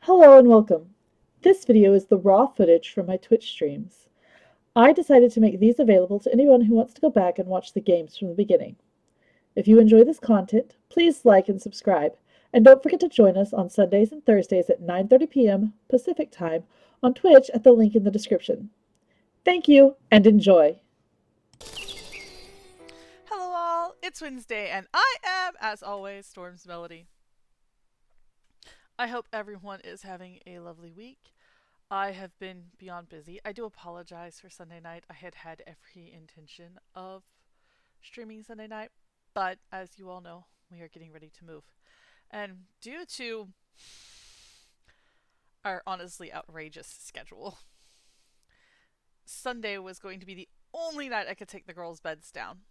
Hello and welcome. This video is the raw footage from my Twitch streams. I decided to make these available to anyone who wants to go back and watch the games from the beginning. If you enjoy this content, please like and subscribe, and don't forget to join us on Sundays and Thursdays at 9:30 p.m. Pacific Time on Twitch at the link in the description. Thank you and enjoy! Hello all, it's Wednesday and I am, as always, Storm's Melody. I hope everyone is having a lovely week. I have been beyond busy. I do apologize for Sunday night. I had every intention of streaming Sunday night, but as you all know, we are getting ready to move. And due to our honestly outrageous schedule, Sunday was going to be the only night I could take the girls' beds down.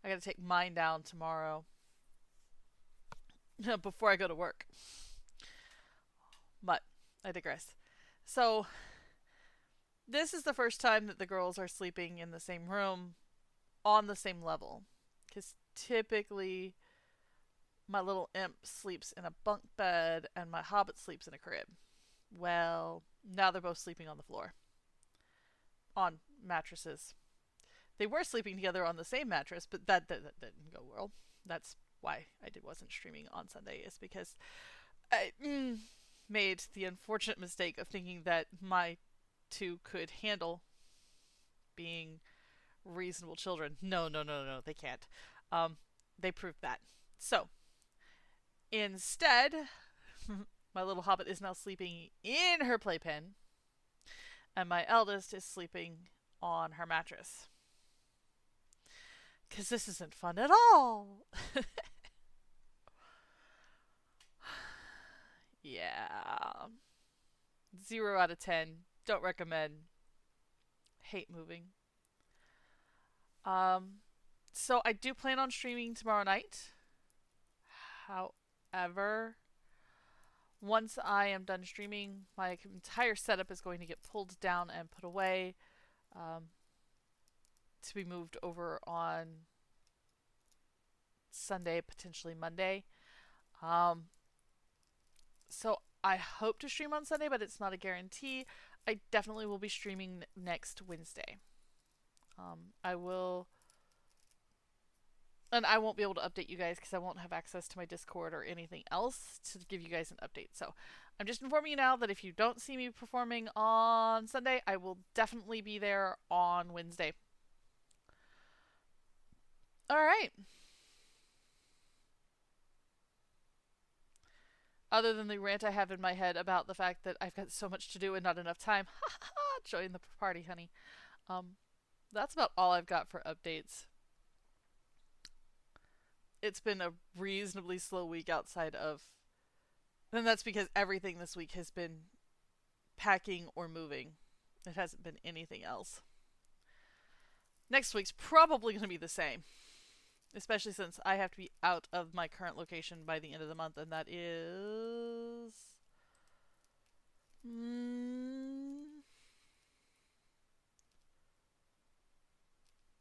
I gotta take mine down tomorrow before I go to work. But I digress. So, this is the first time that the girls are sleeping in the same room on the same level. Because typically, my little imp sleeps in a bunk bed and my hobbit sleeps in a crib. Well, now they're both sleeping on the floor. On mattresses. They were sleeping together on the same mattress, but that didn't go well. That's why wasn't streaming on Sunday, is because I made the unfortunate mistake of thinking that my two could handle being reasonable children. No, no, no, no, they can't. They proved that. So, instead, my little hobbit is now sleeping in her playpen, and my eldest is sleeping on her mattress. Because this isn't fun at all. Yeah. 0 out of 10. Don't recommend. Hate moving. So I do plan on streaming tomorrow night. However, once I am done streaming, my entire setup is going to get pulled down and put away, to be moved over on Sunday, potentially Monday. So I hope to stream on Sunday, but it's not a guarantee. I definitely will be streaming next Wednesday. I will, and I won't be able to update you guys because I won't have access to my Discord or anything else to give you guys an update. So I'm just informing you now that if you don't see me performing on Sunday, I will definitely be there on Wednesday. All right. Other than the rant I have in my head about the fact that I've got so much to do and not enough time, join the party, honey. That's about all I've got for updates. It's been a reasonably slow week outside of. And that's because everything this week has been packing or moving. It hasn't been anything else. Next week's probably going to be the same. Especially since I have to be out of my current location by the end of the month, and that is.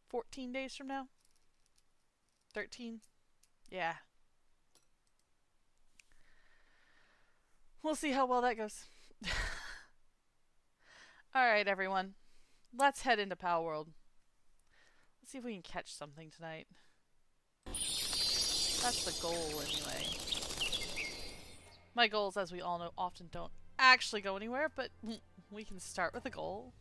14 days from now? 13? Yeah. We'll see how well that goes. Alright, everyone. Let's head into Palworld. Let's see if we can catch something tonight. That's the goal, anyway. My goals, as we all know, often don't actually go anywhere, but we can start with a goal.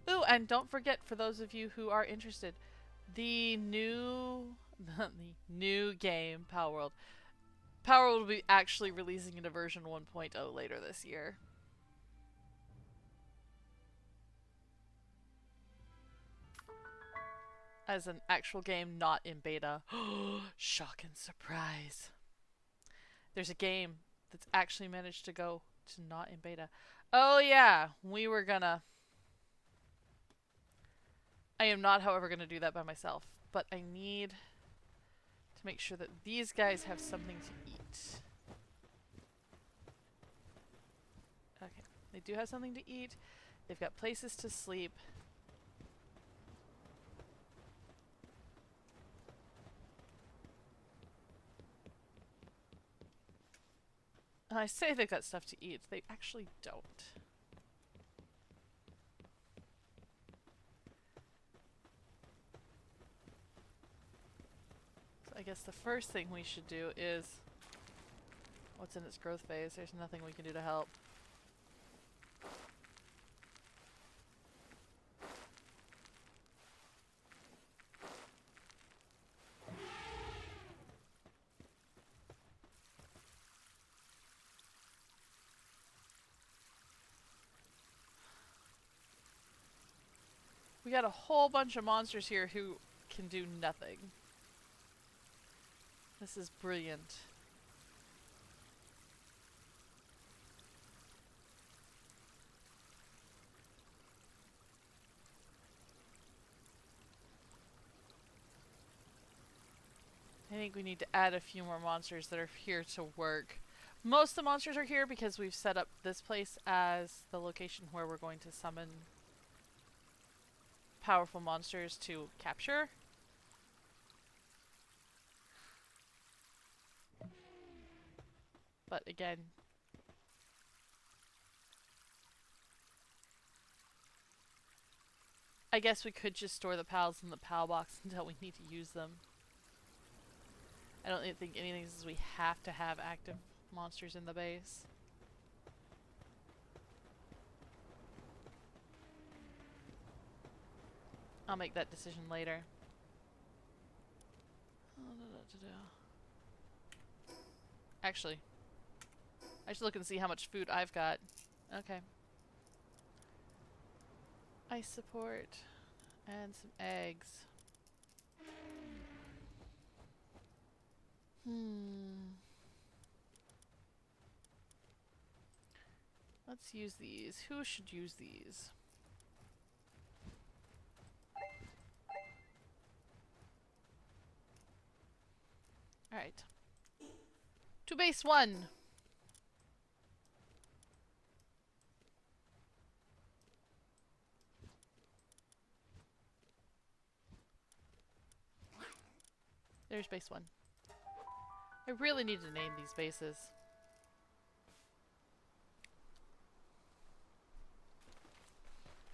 Ooh, and don't forget, for those of you who are interested, the new game, Palworld. Palworld will be actually releasing into version 1.0 later this year. As an actual game, not in beta. Shock and surprise. There's a game that's actually managed to go to not in beta. Oh yeah, we were gonna... I am not, however, gonna do that by myself. But I need to make sure that these guys have something to eat. Okay, they do have something to eat. They've got places to sleep. I say they've got stuff to eat. They actually don't. So I guess the first thing we should do is... What's in its growth phase? There's nothing we can do to help. We got a whole bunch of monsters here who can do nothing. This is brilliant. I think we need to add a few more monsters that are here to work. Most of the monsters are here because we've set up this place as the location where we're going to summon powerful monsters to capture. But again, I guess we could just store the pals in the pal box until we need to use them. I don't think anything says we have to have active monsters in the base. I'll make that decision later. Actually, I should look and see how much food I've got. Okay. Ice support and some eggs. Let's use these. Who should use these? Alright. To base 1! There's base 1. I really need to name these bases.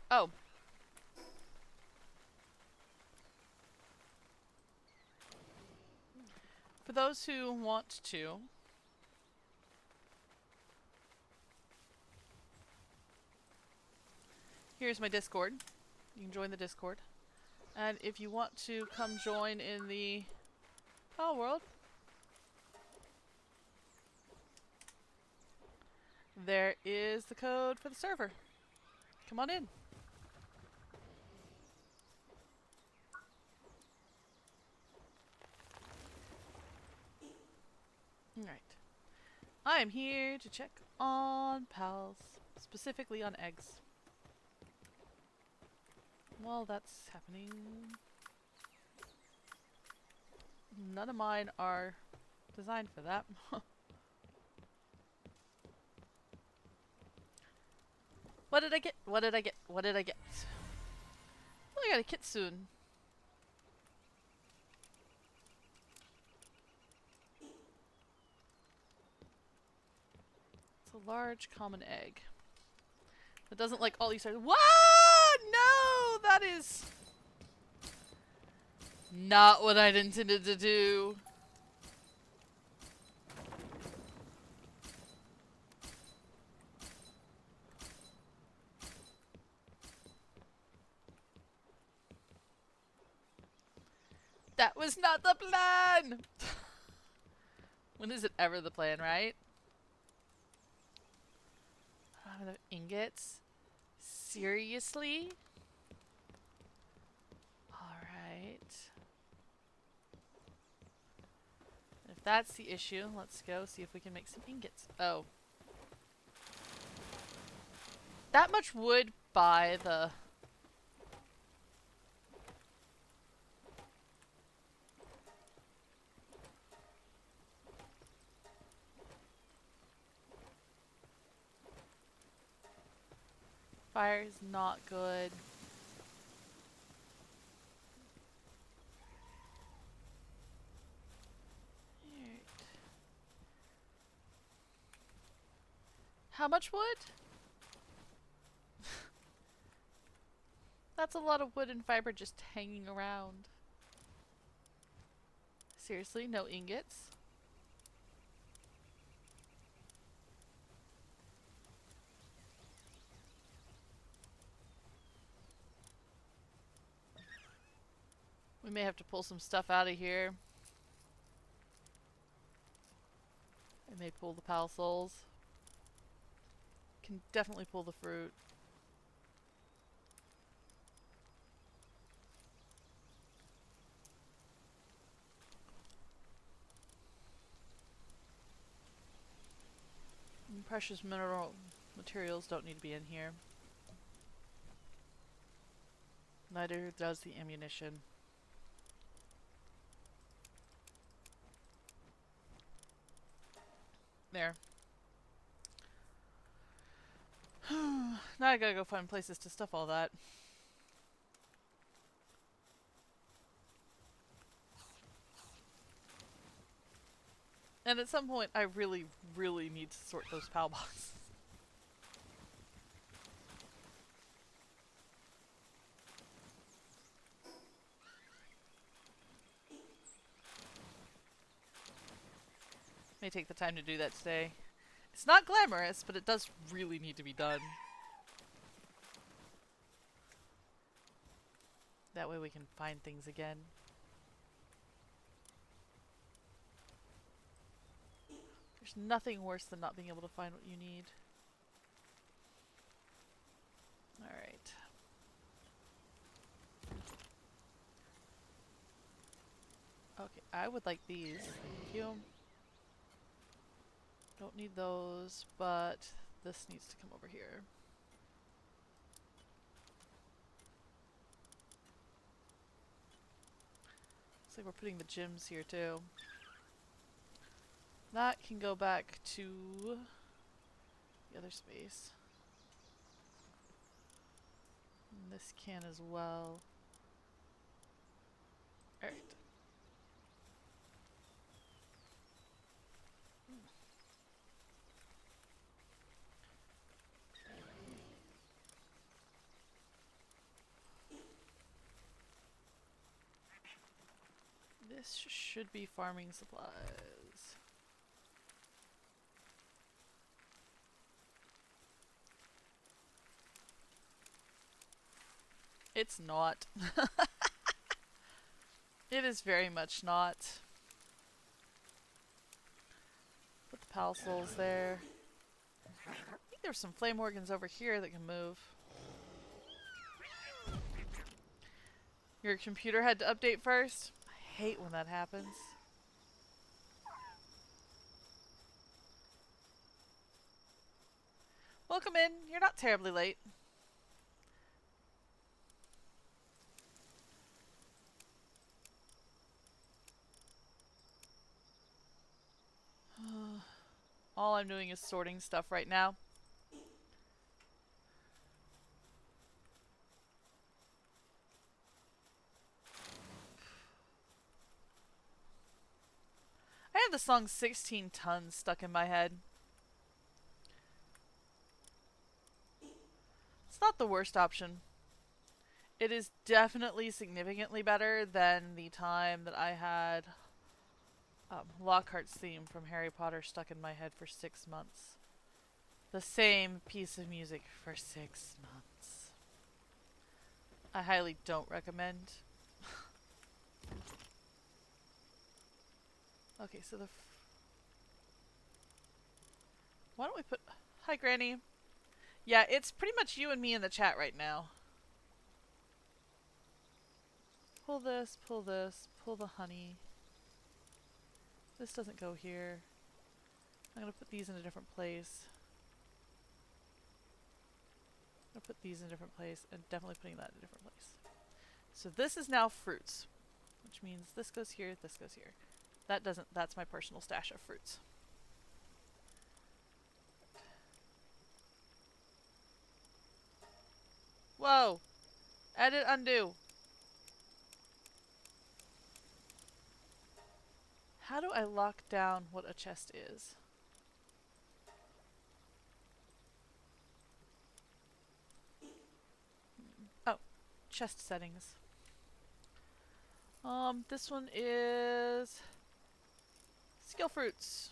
Oh. For those who want to, here's my Discord. You can join the Discord. And if you want to come join in the Pal World, there is the code for the server. Come on in. Alright. I am here to check on pals, specifically on eggs. While that's happening, none of mine are designed for that. What did I get? What did I get? What did I get? Oh, I got a kitsune. It's a large common egg. It doesn't like all these. What? No, that is not what I'd intended to do. That was not the plan! When is it ever the plan, right? I don't have enough ingots. Seriously? Alright. If that's the issue, let's go see if we can make some ingots. Oh. That much wood by the... Fire is not good. How much wood? That's a lot of wood and fiber just hanging around. Seriously, no ingots? We may have to pull some stuff out of here. I may pull the pal souls. Can definitely pull the fruit. And precious mineral materials don't need to be in here. Neither does the ammunition. There. Now I gotta go find places to stuff all that. And at some point, I really, really need to sort those PAL boxes. May take the time to do that today. It's not glamorous, but it does really need to be done. That way we can find things again. There's nothing worse than not being able to find what you need. Alright. Okay, I would like these. Thank you. Don't need those, but this needs to come over here. Looks like we're putting the gyms here too. That can go back to the other space. And this can as well. Alright. This should be farming supplies. It's not. It is very much not. Put the pal souls there. I think there's some flame organs over here that can move. Your computer had to update first? I hate when that happens. Welcome in. You're not terribly late. All I'm doing is sorting stuff right now. I have the song 16 Tons stuck in my head. It's not the worst option. It is definitely significantly better than the time that I had Lockhart's theme from Harry Potter stuck in my head for 6 months. The same piece of music for 6 months. I highly don't recommend. Okay, so why don't we put... Hi, Granny. Yeah, it's pretty much you and me in the chat right now. Pull this, pull the honey. This doesn't go here. I'm gonna put these in a different place. I'm gonna put these in a different place, and definitely putting that in a different place. So this is now fruits, which means this goes here, this goes here. That doesn't, that's my personal stash of fruits. Whoa! Edit undo. How do I lock down what a chest is? chest settings. This one is skill fruits.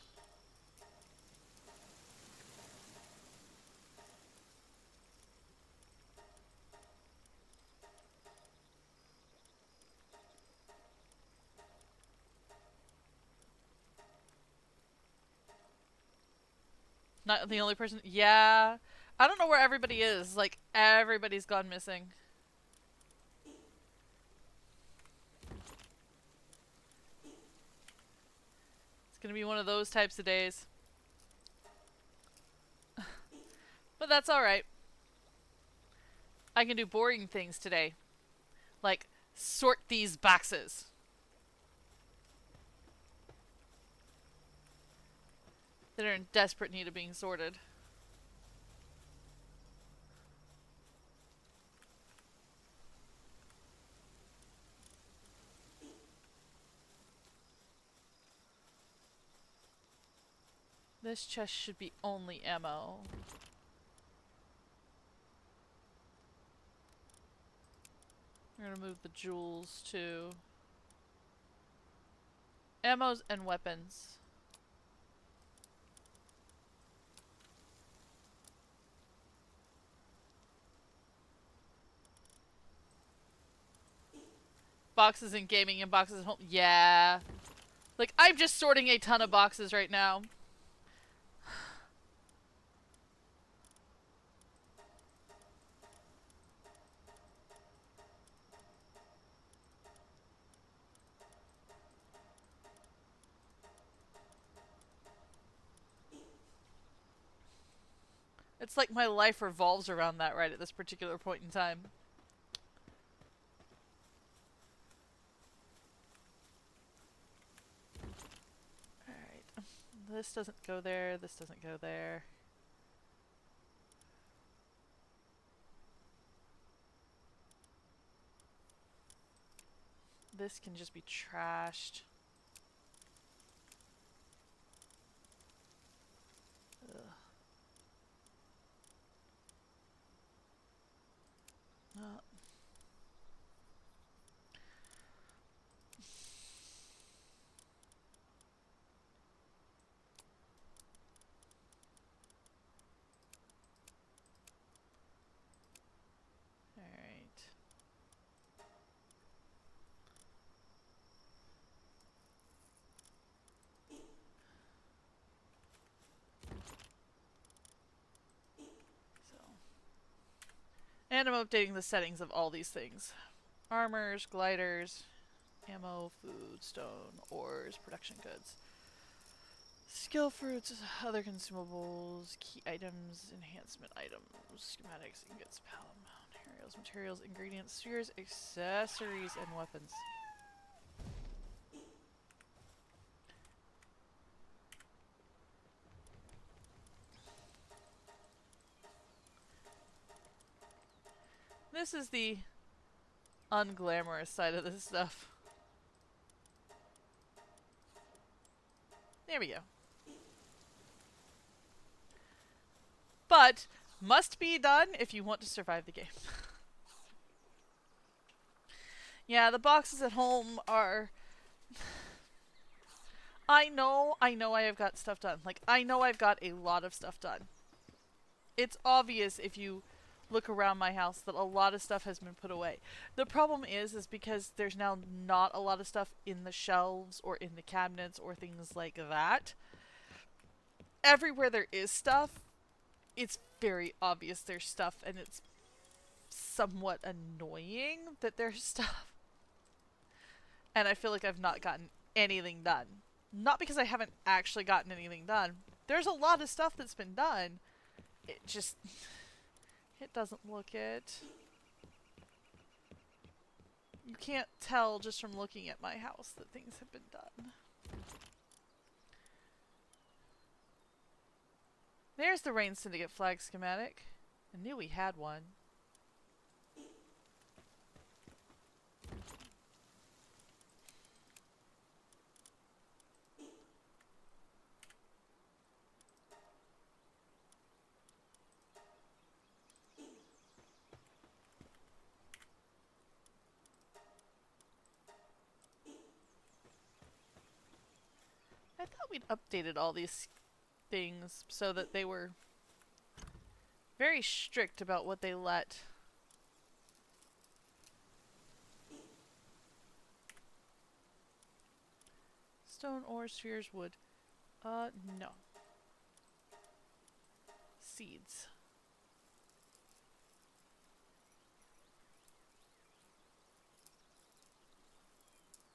Not the only person. Yeah. I don't know where everybody is. Like, everybody's gone missing. It's gonna be one of those types of days. But that's alright. I can do boring things today. Like, sort these boxes. That are in desperate need of being sorted. This chest should be only ammo. We're gonna move the jewels to ammos and weapons. Boxes in gaming and boxes at home. Yeah. Like, I'm just sorting a ton of boxes right now. It's like my life revolves around that right at this particular point in time. Alright. This doesn't go there, this doesn't go there. This can just be trashed. Ugh. Alright. So. And I'm updating the settings of all these things. Armors, gliders, ammo, food, stone, ores, production goods. Skill fruits, other consumables, key items, enhancement items, schematics, ingots, materials, ingredients, spheres, accessories, and weapons. This is the unglamorous side of this stuff. There we go. But must be done if you want to survive the game. Yeah, the boxes at home are... I know I have got stuff done. Like, I know I've got a lot of stuff done. It's obvious if you look around my house that a lot of stuff has been put away. The problem is because there's now not a lot of stuff in the shelves or in the cabinets or things like that. Everywhere there is stuff, it's very obvious there's stuff, and it's somewhat annoying that there's stuff. And I feel like I've not gotten anything done. Not because I haven't actually gotten anything done. There's a lot of stuff that's been done. It just... it doesn't look it. You can't tell just from looking at my house that things have been done. There's the Rain Syndicate flag schematic. I knew we had one. I thought we'd updated all these things so that they were very strict about what they let. Stone, ore, spheres, wood. No. Seeds.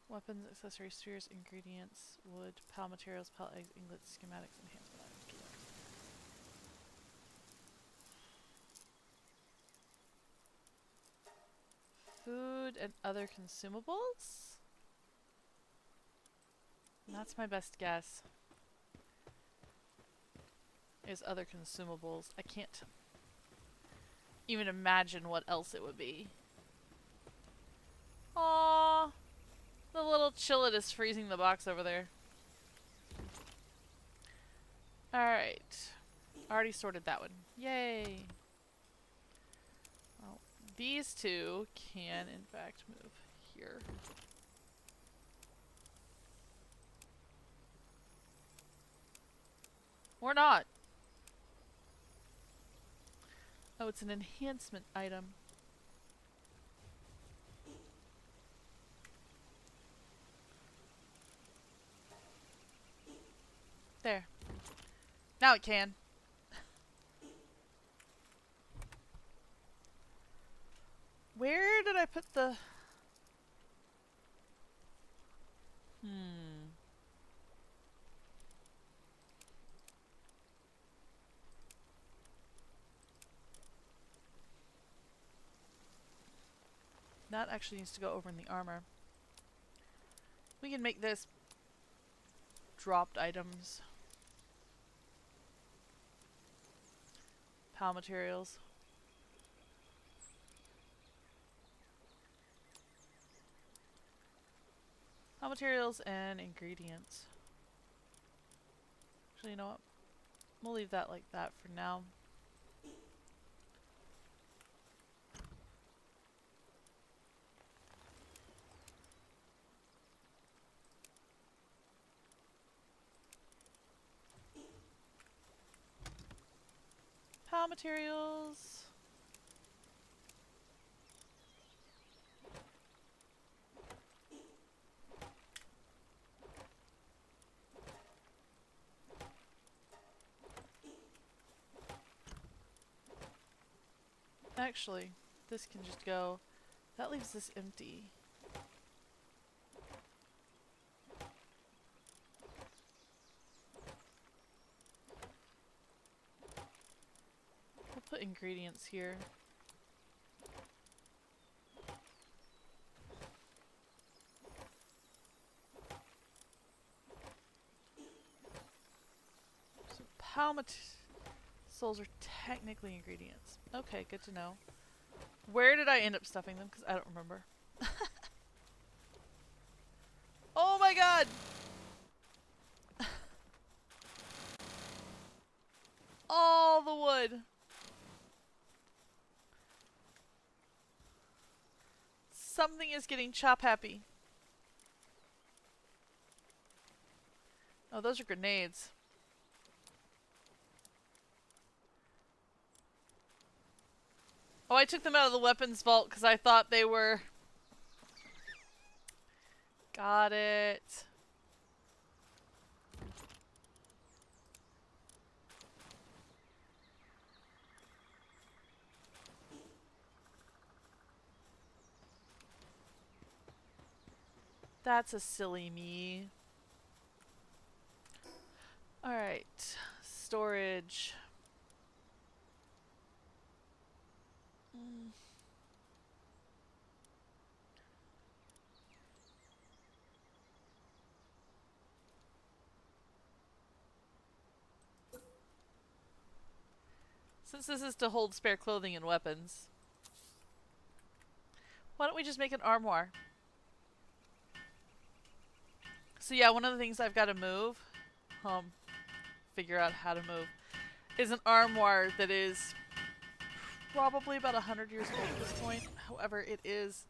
Weapons, accessories, spheres, ingredients, wood, PAL materials, PAL eggs, ingots, schematics, enhancement items, keywords. Food and other consumables? That's my best guess. Is other consumables. I can't even imagine what else it would be. Aww. The little chillet is freezing the box over there. Alright. Already sorted that one. Yay. Well, these two can, in fact, move here. Or not. Oh, it's an enhancement item. There. Now it can. Where did I put the... That actually needs to go over in the armor. We can make this dropped items. PAL materials. PAL materials and ingredients. Actually, you know what? We'll leave that like that for now. PAL materials. Actually, this can just go. That leaves this empty. We'll put ingredients here. So PAL souls are technically ingredients. Okay, good to know. Where did I end up stuffing them? Because I don't remember. Oh my god! All the wood! Something is getting chop happy. Oh, those are grenades. Oh, I took them out of the weapons vault because I thought they were... Got it. That's a silly me. Alright. Storage. Since this is to hold spare clothing and weapons, why don't we just make an armoire? So yeah, one of the things I've got to move, figure out how to move, is an armoire that is probably about 100 years old at this point. However, it is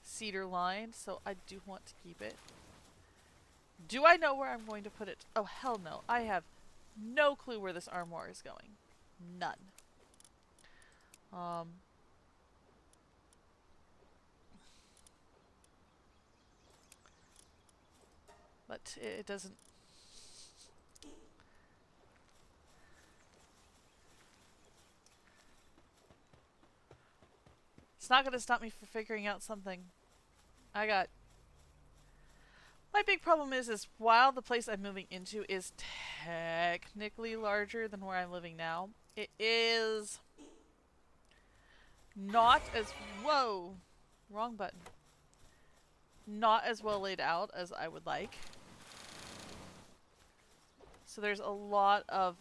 cedar lined, so I do want to keep it. Do I know where I'm going to put it? Oh, hell no. I have no clue where this armoire is going. None. But it doesn't... It's not going to stop me from figuring out something. My big problem is while the place I'm moving into is technically larger than where I'm living now, it is not as... Whoa! Wrong button. Not as well laid out as I would like. So there's a lot of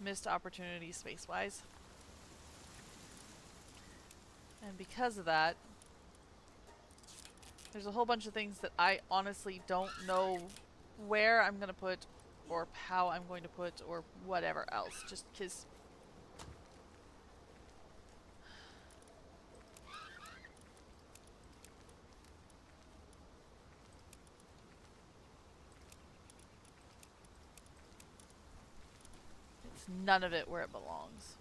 missed opportunity space-wise. And because of that, there's a whole bunch of things that I honestly don't know where I'm going to put or how I'm going to put or whatever else. Just because... It's none of it where it belongs.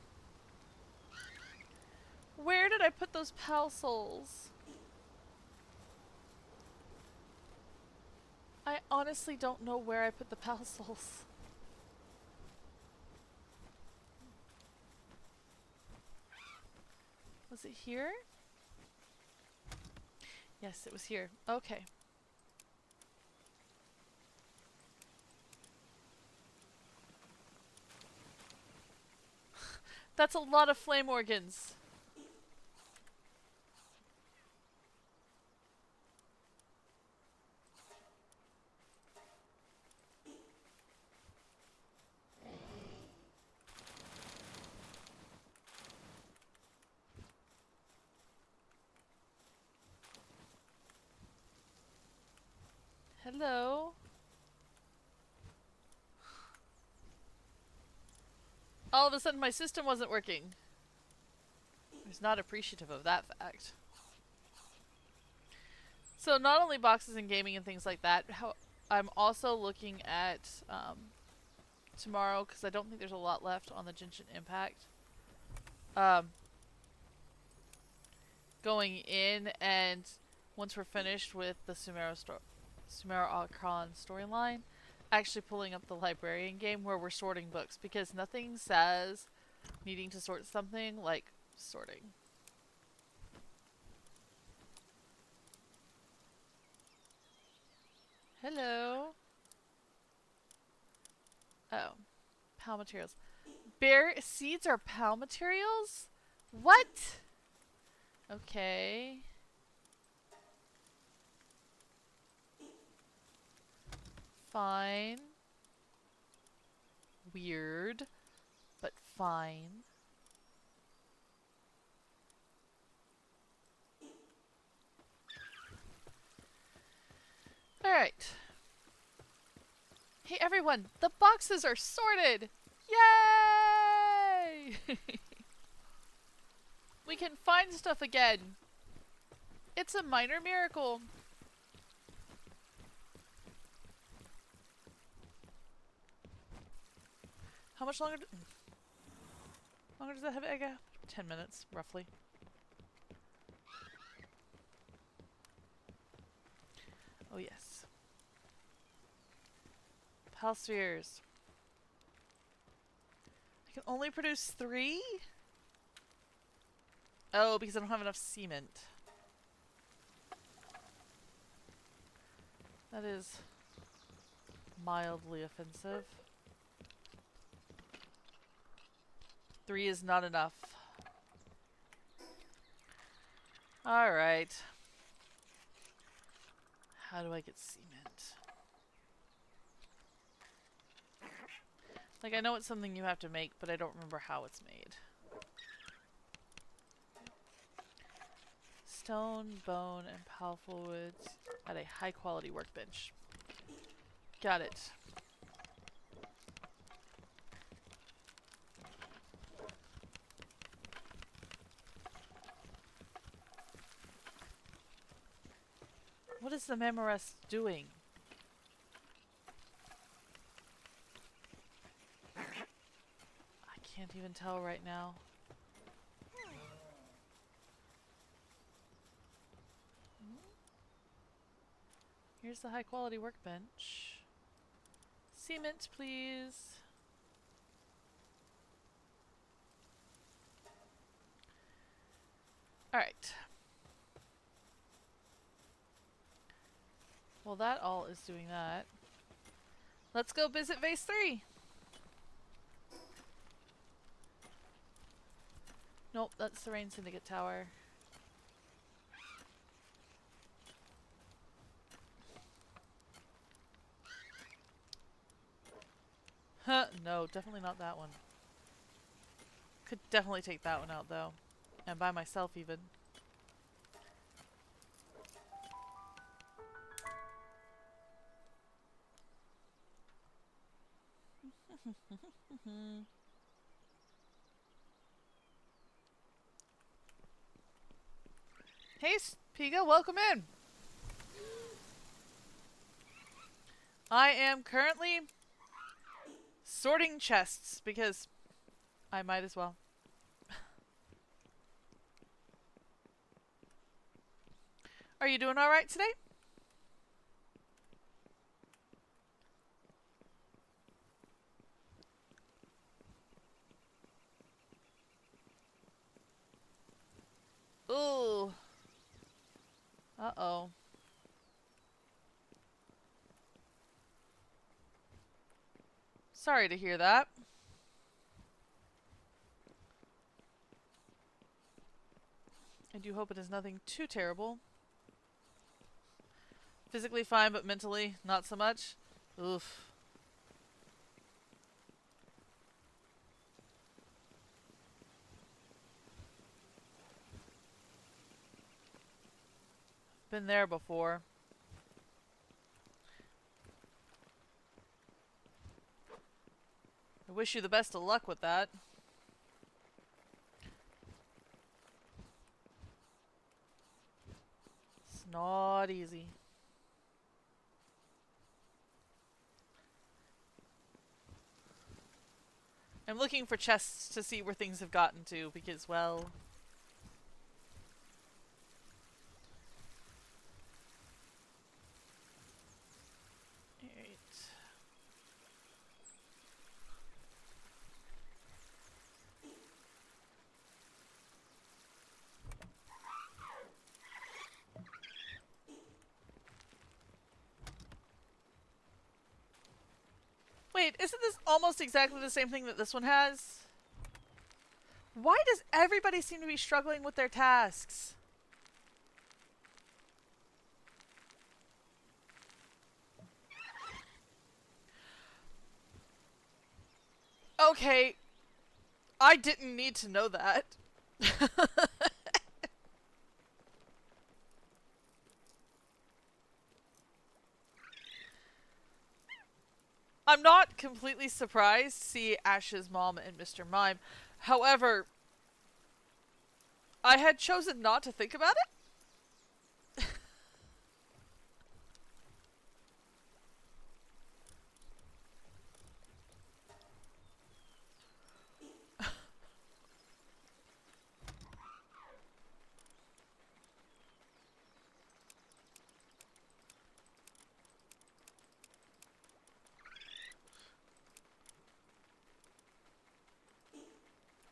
Where did I put those pal souls? I honestly don't know where I put the pal souls. Was it here? Yes, it was here. Okay. That's a lot of flame organs. Hello? All of a sudden my system wasn't working. I was not appreciative of that fact. So not only boxes and gaming and things like that, I'm also looking at tomorrow, because I don't think there's a lot left on the Genshin Impact. Going in, and once we're finished with the Sumeru Akron storyline, actually pulling up the librarian game where we're sorting books, because nothing says needing to sort something like sorting. Hello. Oh. PAL materials. Bear seeds are PAL materials? What? Okay. Fine. Weird. But fine. Alright. Hey everyone, the boxes are sorted! Yay! We can find stuff again. It's a minor miracle. How much longer does that have? I guess 10 minutes, roughly. Oh yes. Pal spheres. I can only produce 3? Oh, because I don't have enough cement. That is mildly offensive. 3 is not enough. Alright. How do I get cement? Like, I know it's something you have to make, but I don't remember how it's made. Stone, bone, and powerful woods at a high quality workbench. Got it. What is the Memorest doing? I can't even tell right now. Here's the high quality workbench. Cement, please. Alright. Well, that all is doing that. Let's go visit Vase 3. Nope, that's the Rain Syndicate Tower. Huh, no, definitely not that one. Could definitely take that one out, though. And by myself, even. Hey, Piga, welcome in! I am currently sorting chests, because I might as well. Are you doing alright today? Ooh. Uh-oh. Sorry to hear that. I do hope it is nothing too terrible. Physically fine, but mentally not so much. Oof. Been there before. I wish you the best of luck with that. It's not easy. I'm looking for chests to see where things have gotten to, because, well... Alright. Wait, isn't this almost exactly the same thing that this one has? Why does everybody seem to be struggling with their tasks? Okay, I didn't need to know that. I'm not completely surprised to see Ash's mom and Mr. Mime. However, I had chosen not to think about it.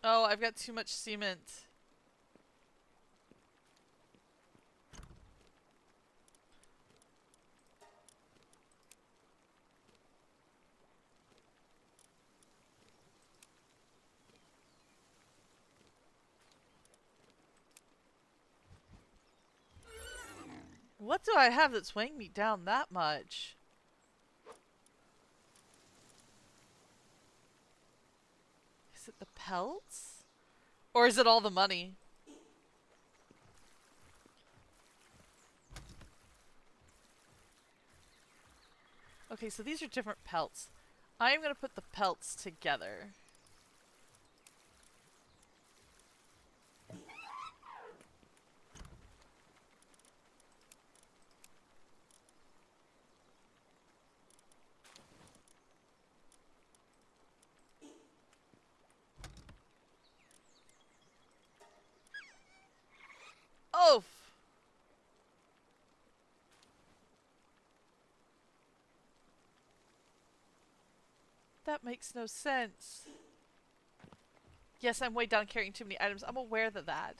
Oh, I've got too much cement. What do I have that's weighing me down that much? Is it the pelts? Or is it all the money? Okay, so these are different pelts. I'm gonna put the pelts together. That makes no sense. Yes, I'm way down carrying too many items. I'm aware of that.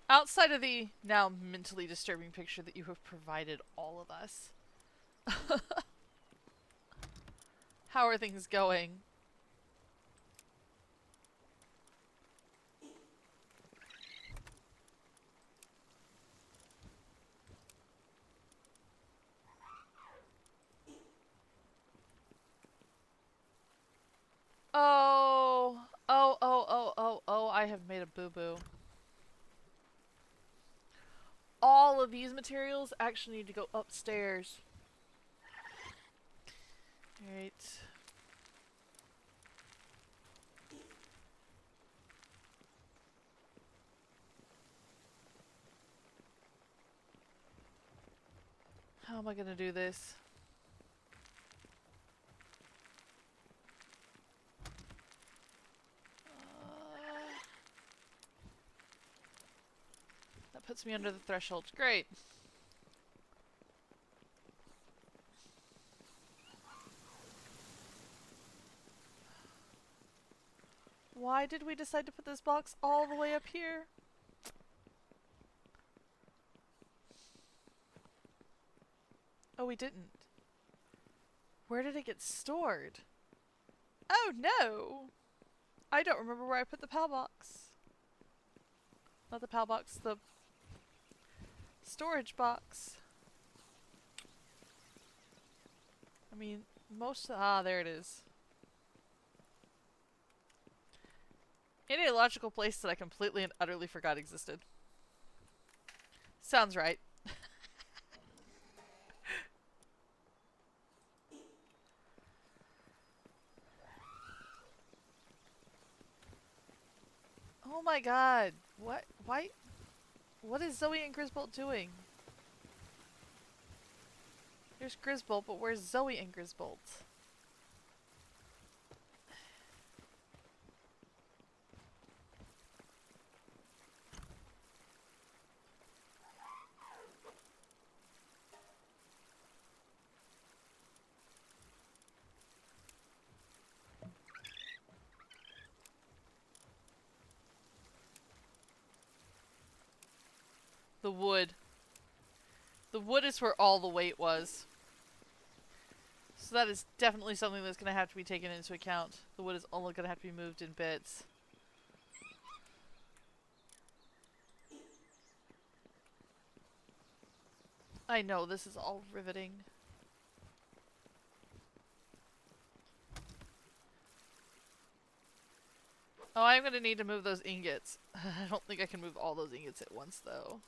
Outside of the now mentally disturbing picture that you have provided all of us. How are things going? Oh, I have made a boo-boo. All of these materials actually need to go upstairs. Alright. How am I gonna do this? That puts me under the threshold. Great. Why did we decide to put this box all the way up here? Oh, we didn't. Where did it get stored? Oh no! I don't remember where I put the PAL box. Not the PAL box, the storage box. I mean, there it is. In a logical place that I completely and utterly forgot existed. Sounds right. Oh my god. What? Why? What is Zoe and Grisbolt doing? There's Grisbolt, but where's Zoe and Grisbolt? The wood. The wood is where all the weight was. So that is definitely something that's going to have to be taken into account. The wood is only going to have to be moved in bits. I know, this is all riveting. Oh, I'm going to need to move those ingots. I don't think I can move all those ingots at once, though.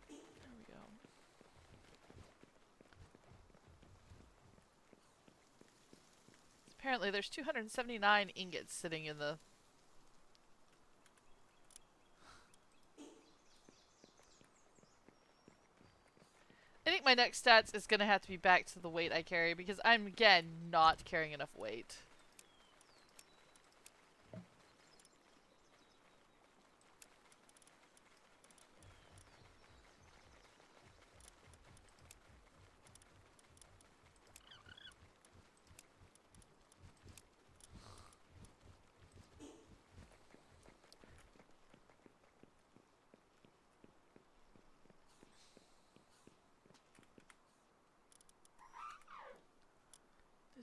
There we go. Apparently there's 279 ingots sitting in the... I think my next stats is going to have to be back to the weight I carry because I'm, again, not carrying enough weight.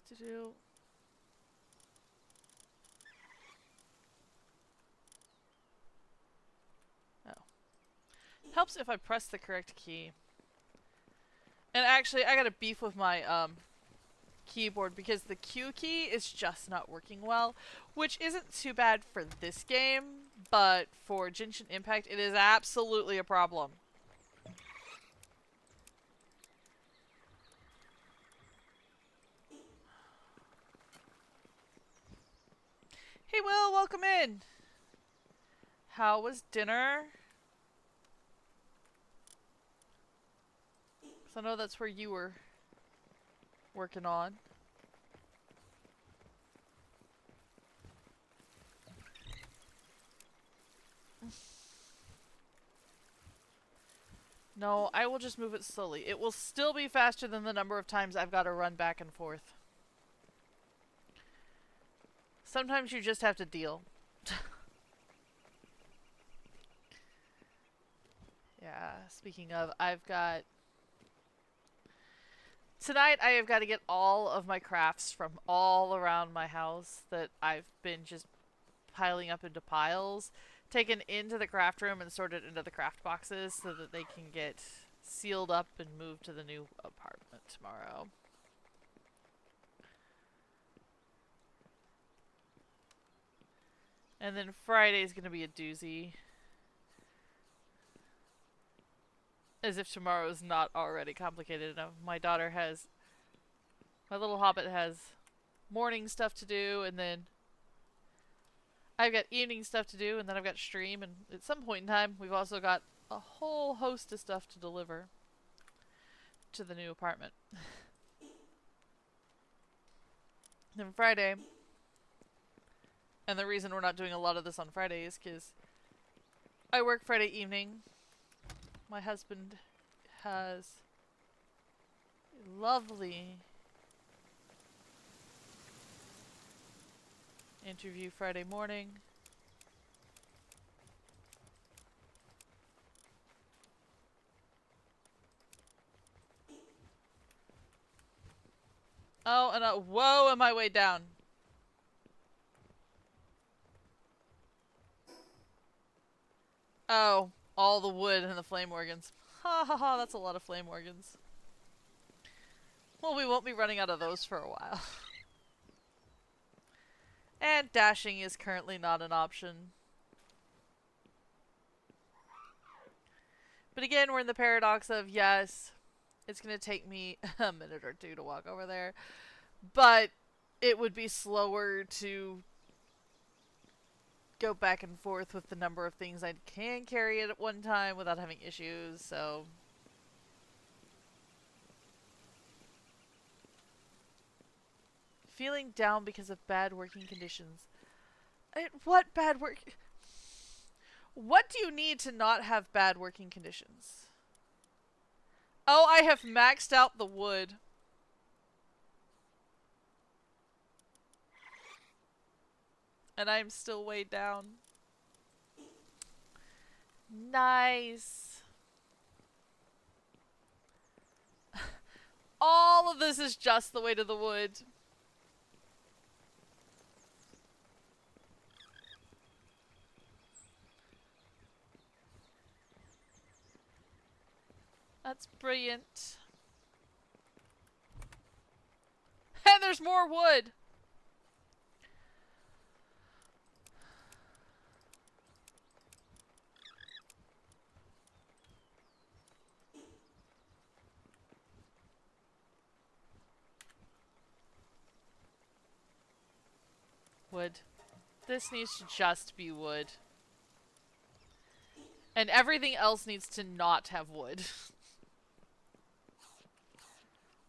Do-do-do. Oh. Helps if I press the correct key. And actually, I got a beef with my keyboard because the Q key is just not working well, which isn't too bad for this game, but for Genshin Impact, it is absolutely a problem. Hey Will, welcome in! How was dinner? So I know that's where you were working on. No, I will just move it slowly. It will still be faster than the number of times I've got to run back and forth. Sometimes you just have to deal. Yeah, speaking of, I've got... Tonight I have got to get all of my crafts from all around my house that I've been just piling up into piles, taken into the craft room and sorted into the craft boxes so that they can get sealed up and moved to the new apartment tomorrow. And then Friday's gonna be a doozy. As if tomorrow is not already complicated enough. My little hobbit has morning stuff to do, and then I've got evening stuff to do, and then I've got stream, and at some point in time, we've also got a whole host of stuff to deliver to the new apartment. Then Friday, and the reason we're not doing a lot of this on Friday is because I work Friday evening. My husband has a lovely interview Friday morning. Oh, and whoa, on my way down. Oh, all the wood and the flame organs. Ha ha ha, that's a lot of flame organs. Well, we won't be running out of those for a while. And dashing is currently not an option. But again, we're in the paradox of, yes, it's going to take me a minute or two to walk over there. But it would be slower to go back and forth with the number of things I can carry at one time without having issues, so... Feeling down because of bad working conditions. What bad work... What do you need to not have bad working conditions? Oh, I have maxed out the wood. And I'm still way down. Nice. All of this is just the way to the wood. That's brilliant. And there's more wood. Wood. This needs to just be wood. And everything else needs to not have wood.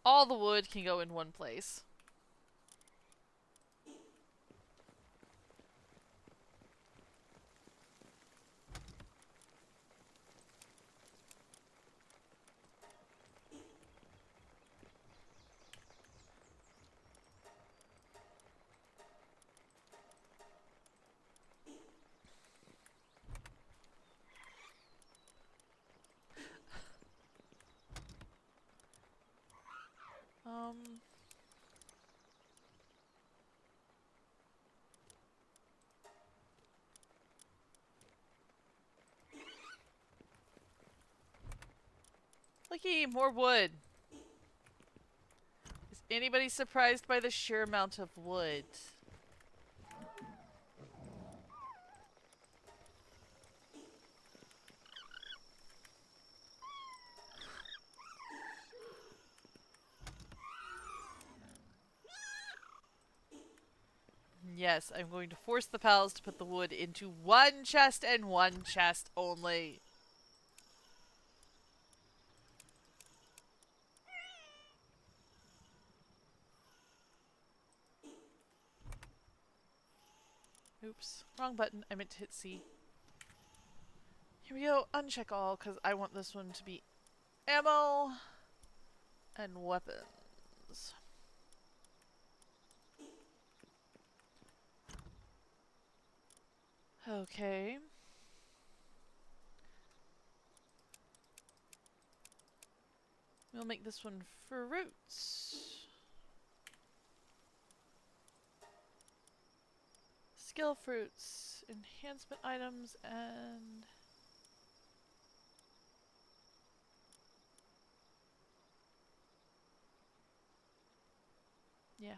All the wood can go in one place. Looky, more wood. Is anybody surprised by the sheer amount of wood? Yes, I'm going to force the pals to put the wood into one chest and one chest only. Oops, wrong button. I meant to hit C. Here we go. Uncheck all, because I want this one to be ammo and weapons. Okay. We'll make this one fruits. Skill fruits, enhancement items, and... yeah.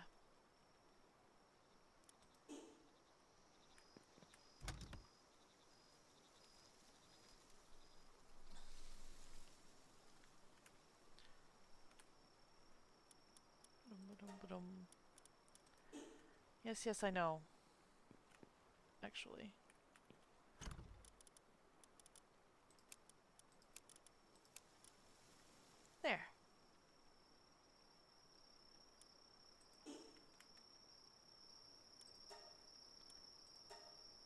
Yes, yes, I know. Actually. There.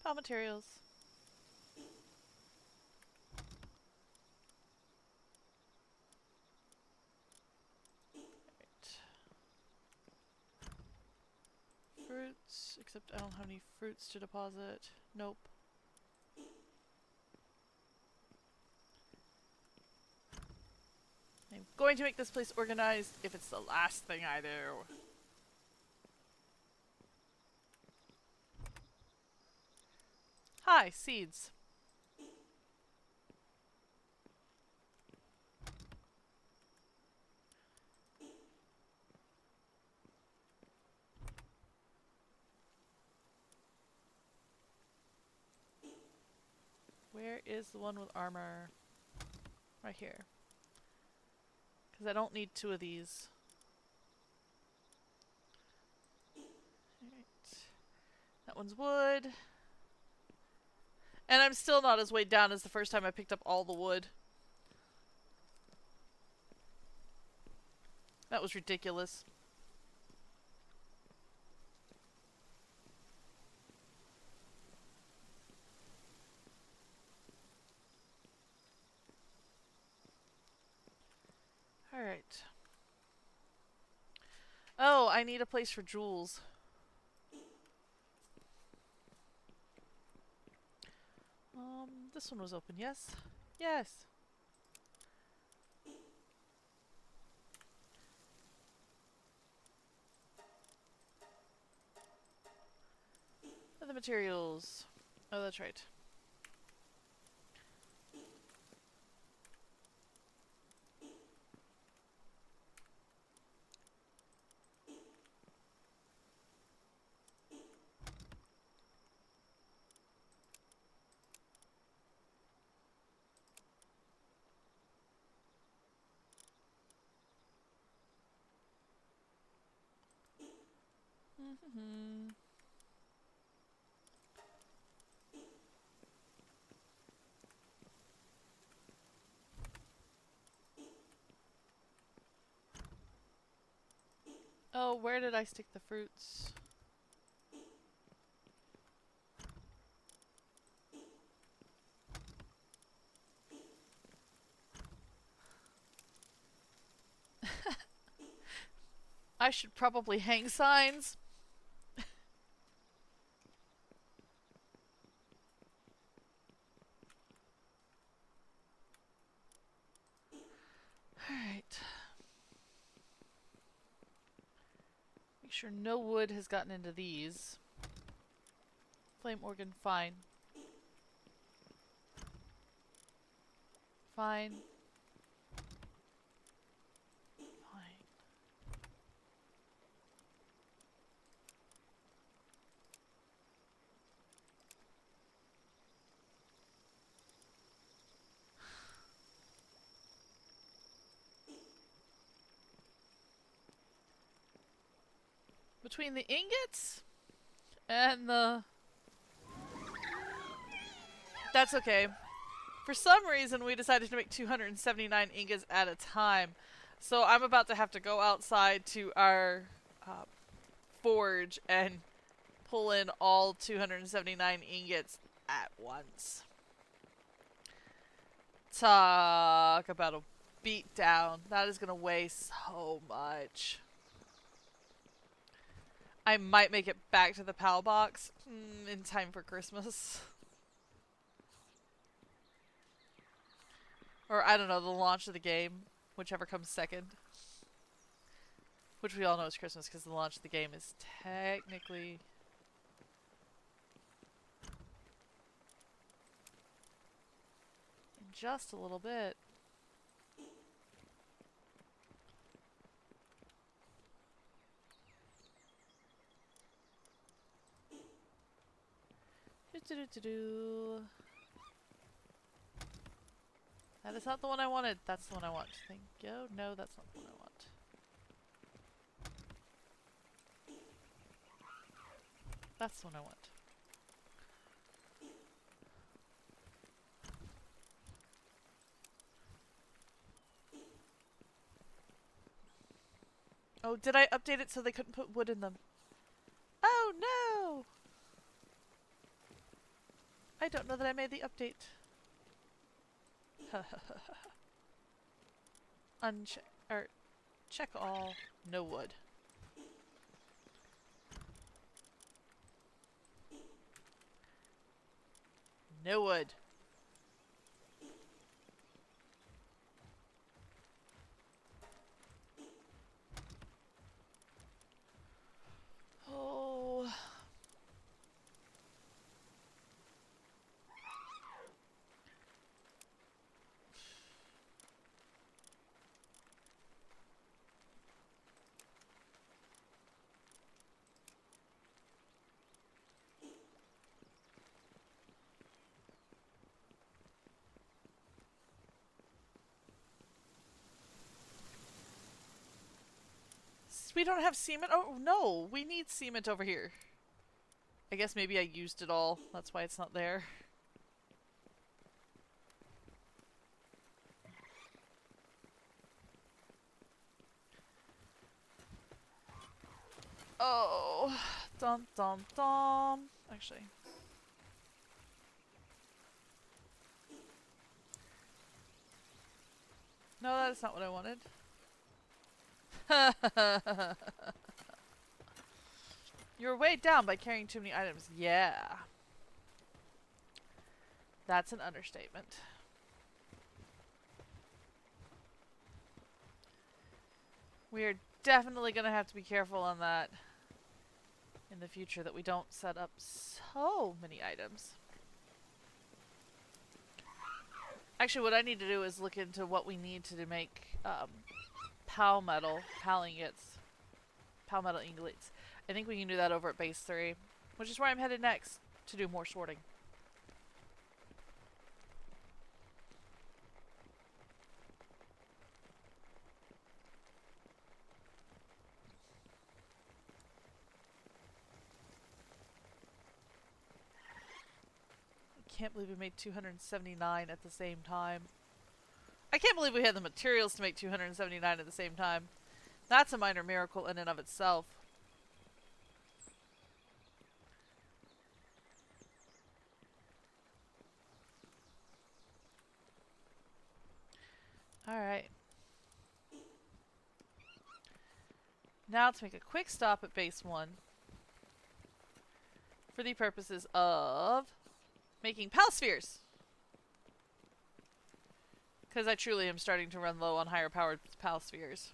File materials. Right. Fruits, except I don't have any fruits to deposit. Nope. I'm going to make this place organized if it's the last thing I do. Hi, seeds. Where is the one with armor? Right here. Because I don't need two of these. Alright. That one's wood. And I'm still not as weighed down as the first time I picked up all the wood. That was ridiculous. Alright. Oh, I need a place for jewels. This one was open, yes? Yes! Other materials. Oh, that's right. Oh, where did I stick the fruits? I should probably hang signs. Alright. Make sure no wood has gotten into these. Flame organ, fine. Fine. Fine. Between the ingots and the... That's okay. For some reason, we decided to make 279 ingots at a time. So I'm about to have to go outside to our forge and pull in all 279 ingots at once. Talk about a beat down. That is going to weigh so much. I might make it back to the PAL box in time for Christmas. Or, I don't know, the launch of the game. Whichever comes second. Which we all know is Christmas because the launch of the game is technically... in just a little bit. That is not the one I wanted. That's the one I want. Thank you. No, that's not the one I want. That's the one I want. Oh, did I update it so they couldn't put wood in them? Oh no! I don't know that I made the update. Uncheck or check all. No wood. No wood. Oh. We don't have cement. Oh no, we need cement over here. I guess maybe I used it all. That's why it's not there. Oh, dum dum dum. Actually, no, that is not what I wanted. You're weighed down by carrying too many items. Yeah. That's an understatement. We're definitely going to have to be careful on that in the future that we don't set up so many items. Actually, what I need to do is look into what we need to make PAL metal, PAL ingots, PAL metal ingots. I think we can do that over at base 3, which is where I'm headed next to do more sorting. I can't believe we made 279 at the same time. I can't believe we had the materials to make 279 at the same time. That's a minor miracle in and of itself. Alright. Now to make a quick stop at base 1. For the purposes of making PAL spheres. Because I truly am starting to run low on higher powered PAL spheres.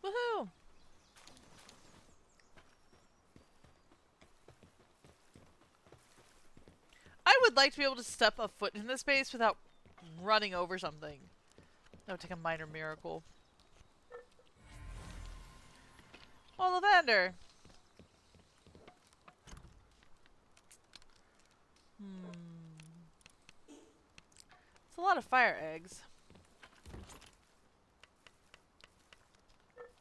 Woohoo! I would like to be able to step a foot in this space without running over something. That would take a minor miracle. Oh, Lavender! It's a lot of fire eggs.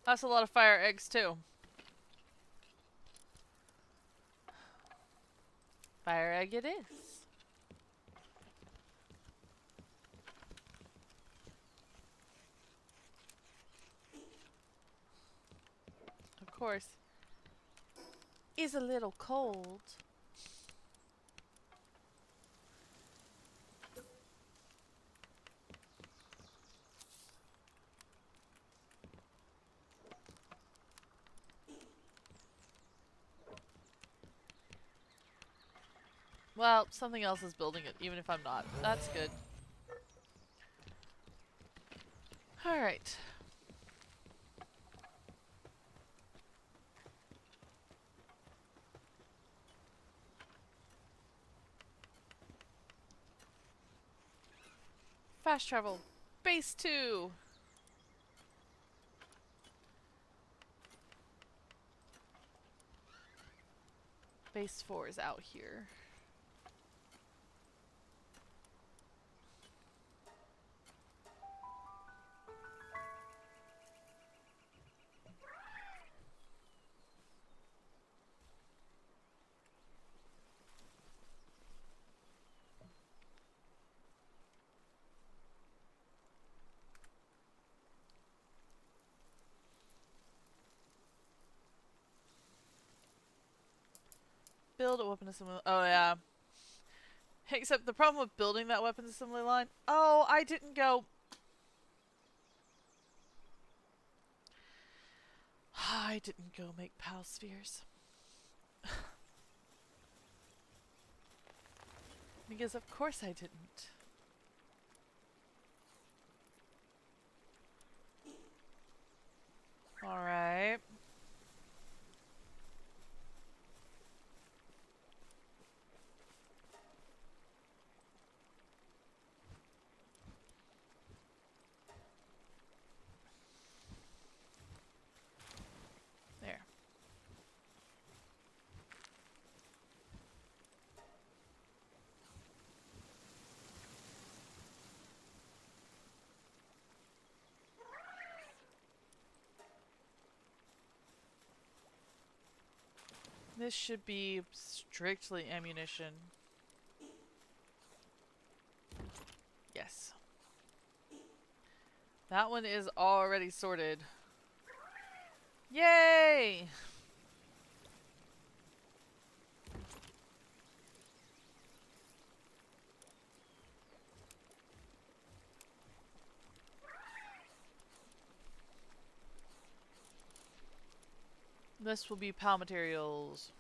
That's a lot of fire eggs too. Fire egg it is. Of course. Is a little cold. Well, something else is building it, even if I'm not. That's good. Alright. Fast travel. Base 2! Base 4 is out here. Build a weapon assembly. Oh, yeah. Except the problem with building that weapons assembly line. Oh, I didn't go. I didn't go make PAL spheres. Because of course I didn't. Alright. There. This should be strictly ammunition. Yes. That one is already sorted. Yay! This will be PAL materials.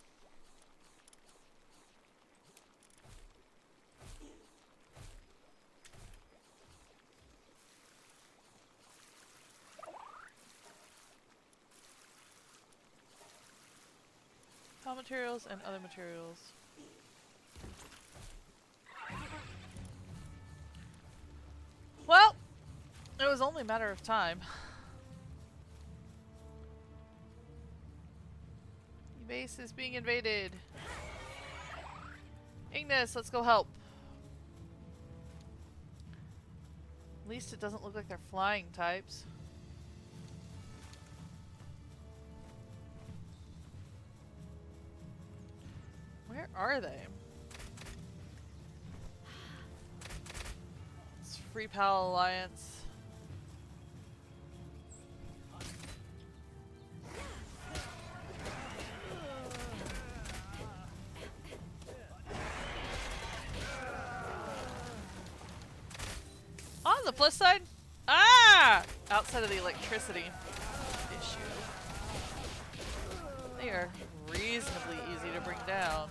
PAL materials and other materials. Well, it was only a matter of time. The base is being invaded. Ignis, let's go help. At least it doesn't look like they're flying types. Where are they? It's Free PAL Alliance. On the plus side, outside of the electricity issue, they are reasonably easy to bring down.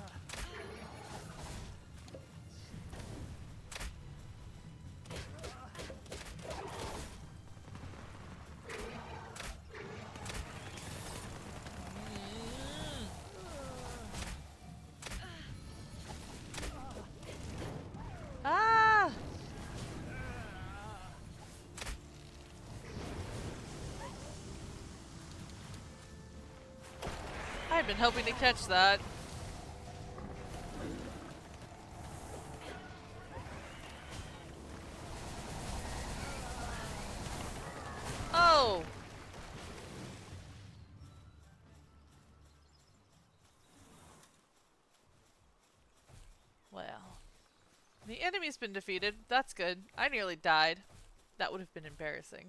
I've been hoping to catch that. The enemy's been defeated. That's good. I nearly died. That would have been embarrassing.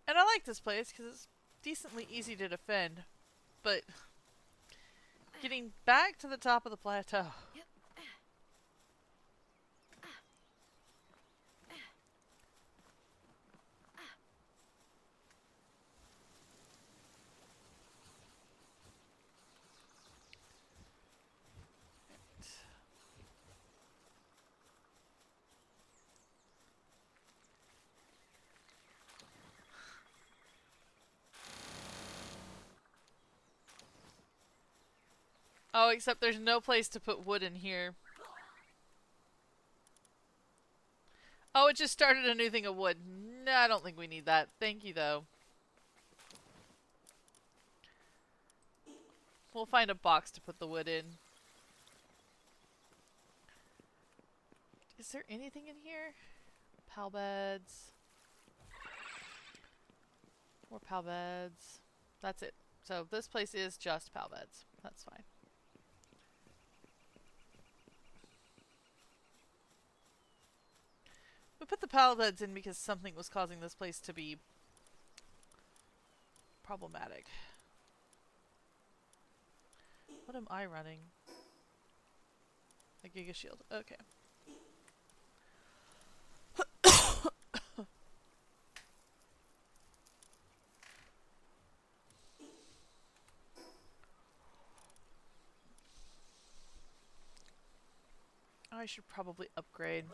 And I like this place because it's decently easy to defend. But getting back to the top of the plateau. Oh, except there's no place to put wood in here. Oh, it just started a new thing of wood. No, I don't think we need that. Thank you, though. We'll find a box to put the wood in. Is there anything in here? Pal beds. More pal beds. That's it. So this place is just pal beds. That's fine. We put the pal beds in because something was causing this place to be problematic. What am I running? A Giga Shield. Okay. I should probably upgrade.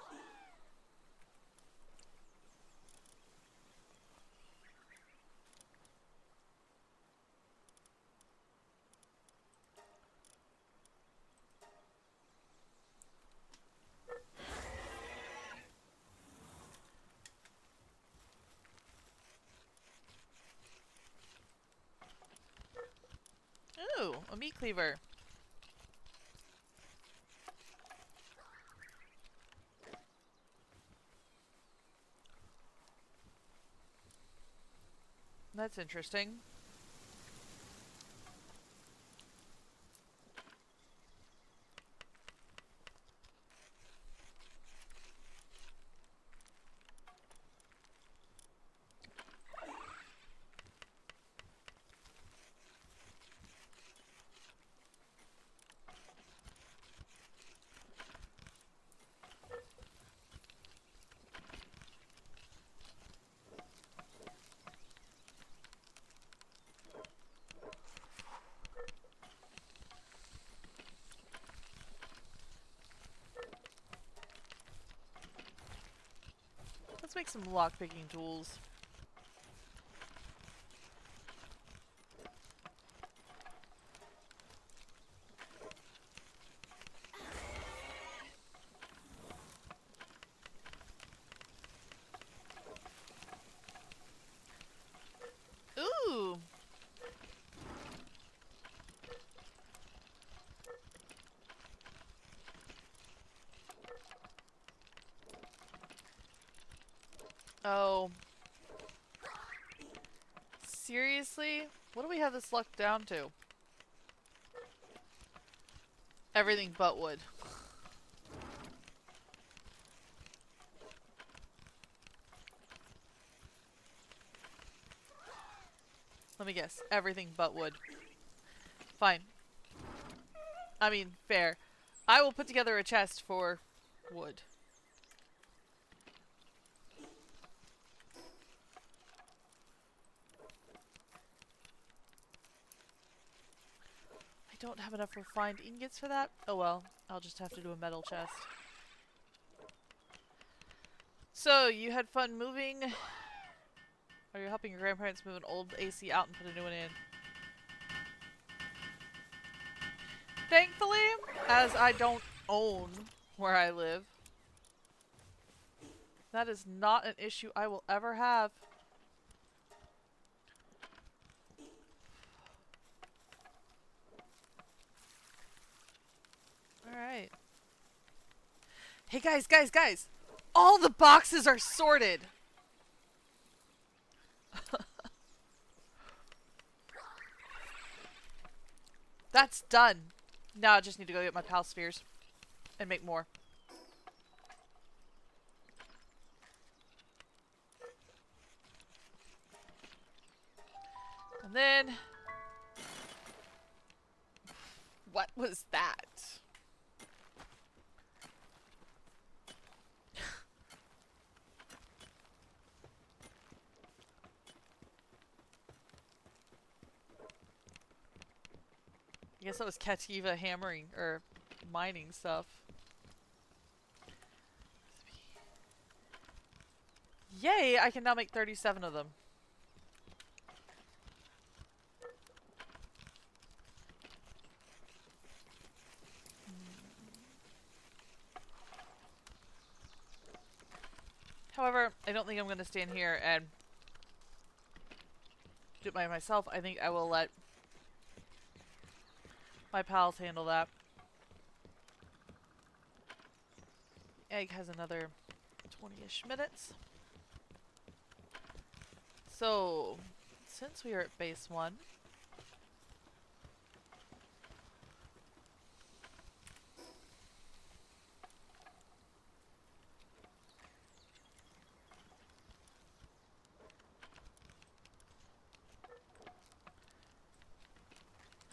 Ooh, a meat cleaver. That's interesting. Let's make some lockpicking tools. Ooh! Oh. Seriously? What do we have this luck down to? Everything but wood. Let me guess. Everything but wood. Fine. I mean, fair. I will put together a chest for wood. I don't have enough refined ingots for that. Oh well. I'll just have to do a metal chest. So, you had fun moving? Are you helping your grandparents move an old AC out and put a new one in? Thankfully, as I don't own where I live, that is not an issue I will ever have. Alright. Hey guys! All the boxes are sorted. That's done. Now I just need to go get my pal spheres and make more. And then... What was that? I guess that was Kativa hammering, or mining stuff. Yay, I can now make 37 of them. However, I don't think I'm going to stand here and do it by myself. I think I will let my pals handle that. Egg has another 20-ish minutes. So, since we are at base 1,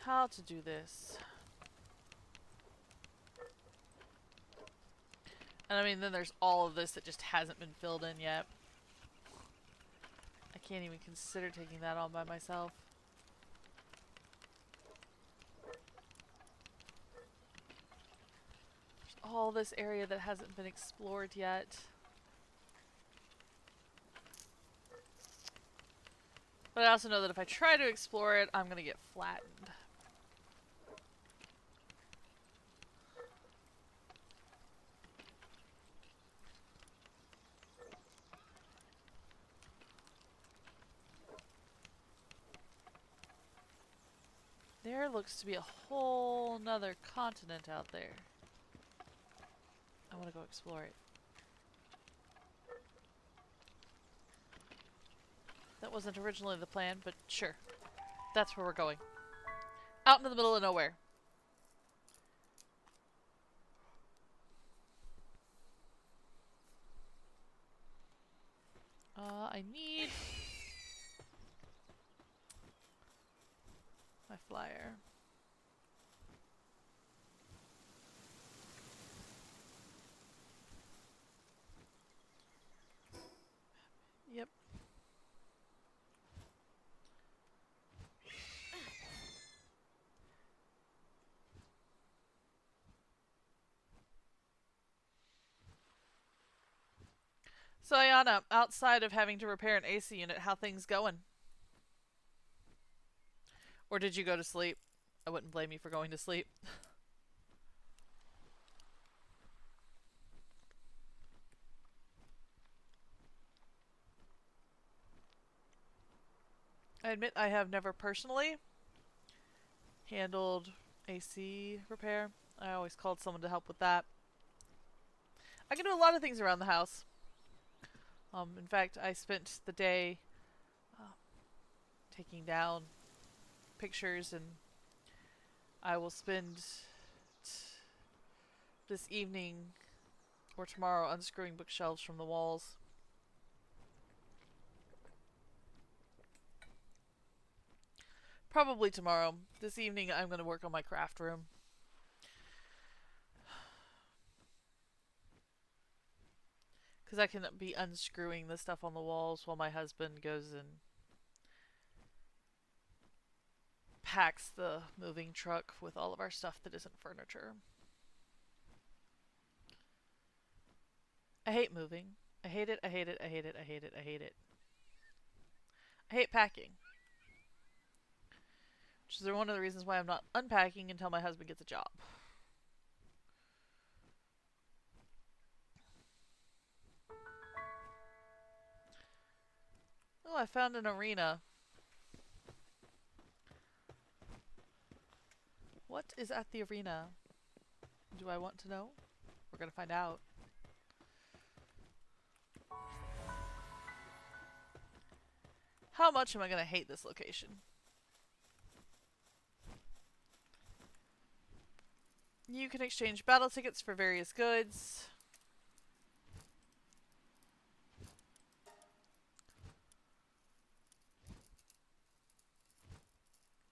how to do this? And I mean, then there's all of this that just hasn't been filled in yet. I can't even consider taking that on by myself. There's all this area that hasn't been explored yet. But I also know that if I try to explore it, I'm gonna get flattened. There looks to be a whole nother continent out there. I want to go explore it. That wasn't originally the plan, but sure. That's where we're going. Out into the middle of nowhere. I need my flyer. Yep. So Ayana, outside of having to repair an AC unit, how things going? Or did you go to sleep? I wouldn't blame you for going to sleep. I admit I have never personally handled AC repair. I always called someone to help with that. I can do a lot of things around the house. In fact, I spent the day taking down pictures, and I will spend this evening or tomorrow unscrewing bookshelves from the walls. Probably tomorrow. This evening I'm going to work on my craft room. Because I can be unscrewing the stuff on the walls while my husband goes and packs the moving truck with all of our stuff that isn't furniture. I hate moving. I hate it, I hate it, I hate it, I hate it, I hate it. I hate packing. Which is one of the reasons why I'm not unpacking until my husband gets a job. Oh, I found an arena. What is at the arena? Do I want to know? We're gonna find out. How much am I going to hate this location? You can exchange battle tickets for various goods.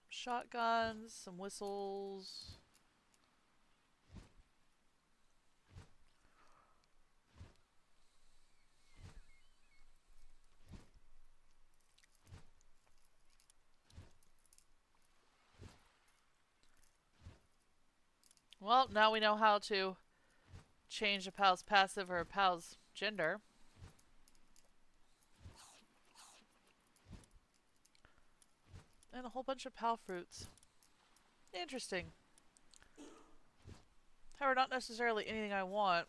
Shotguns, some whistles. Well, now we know how to change a pal's passive or a pal's gender. And a whole bunch of pal fruits. Interesting. However, not necessarily anything I want.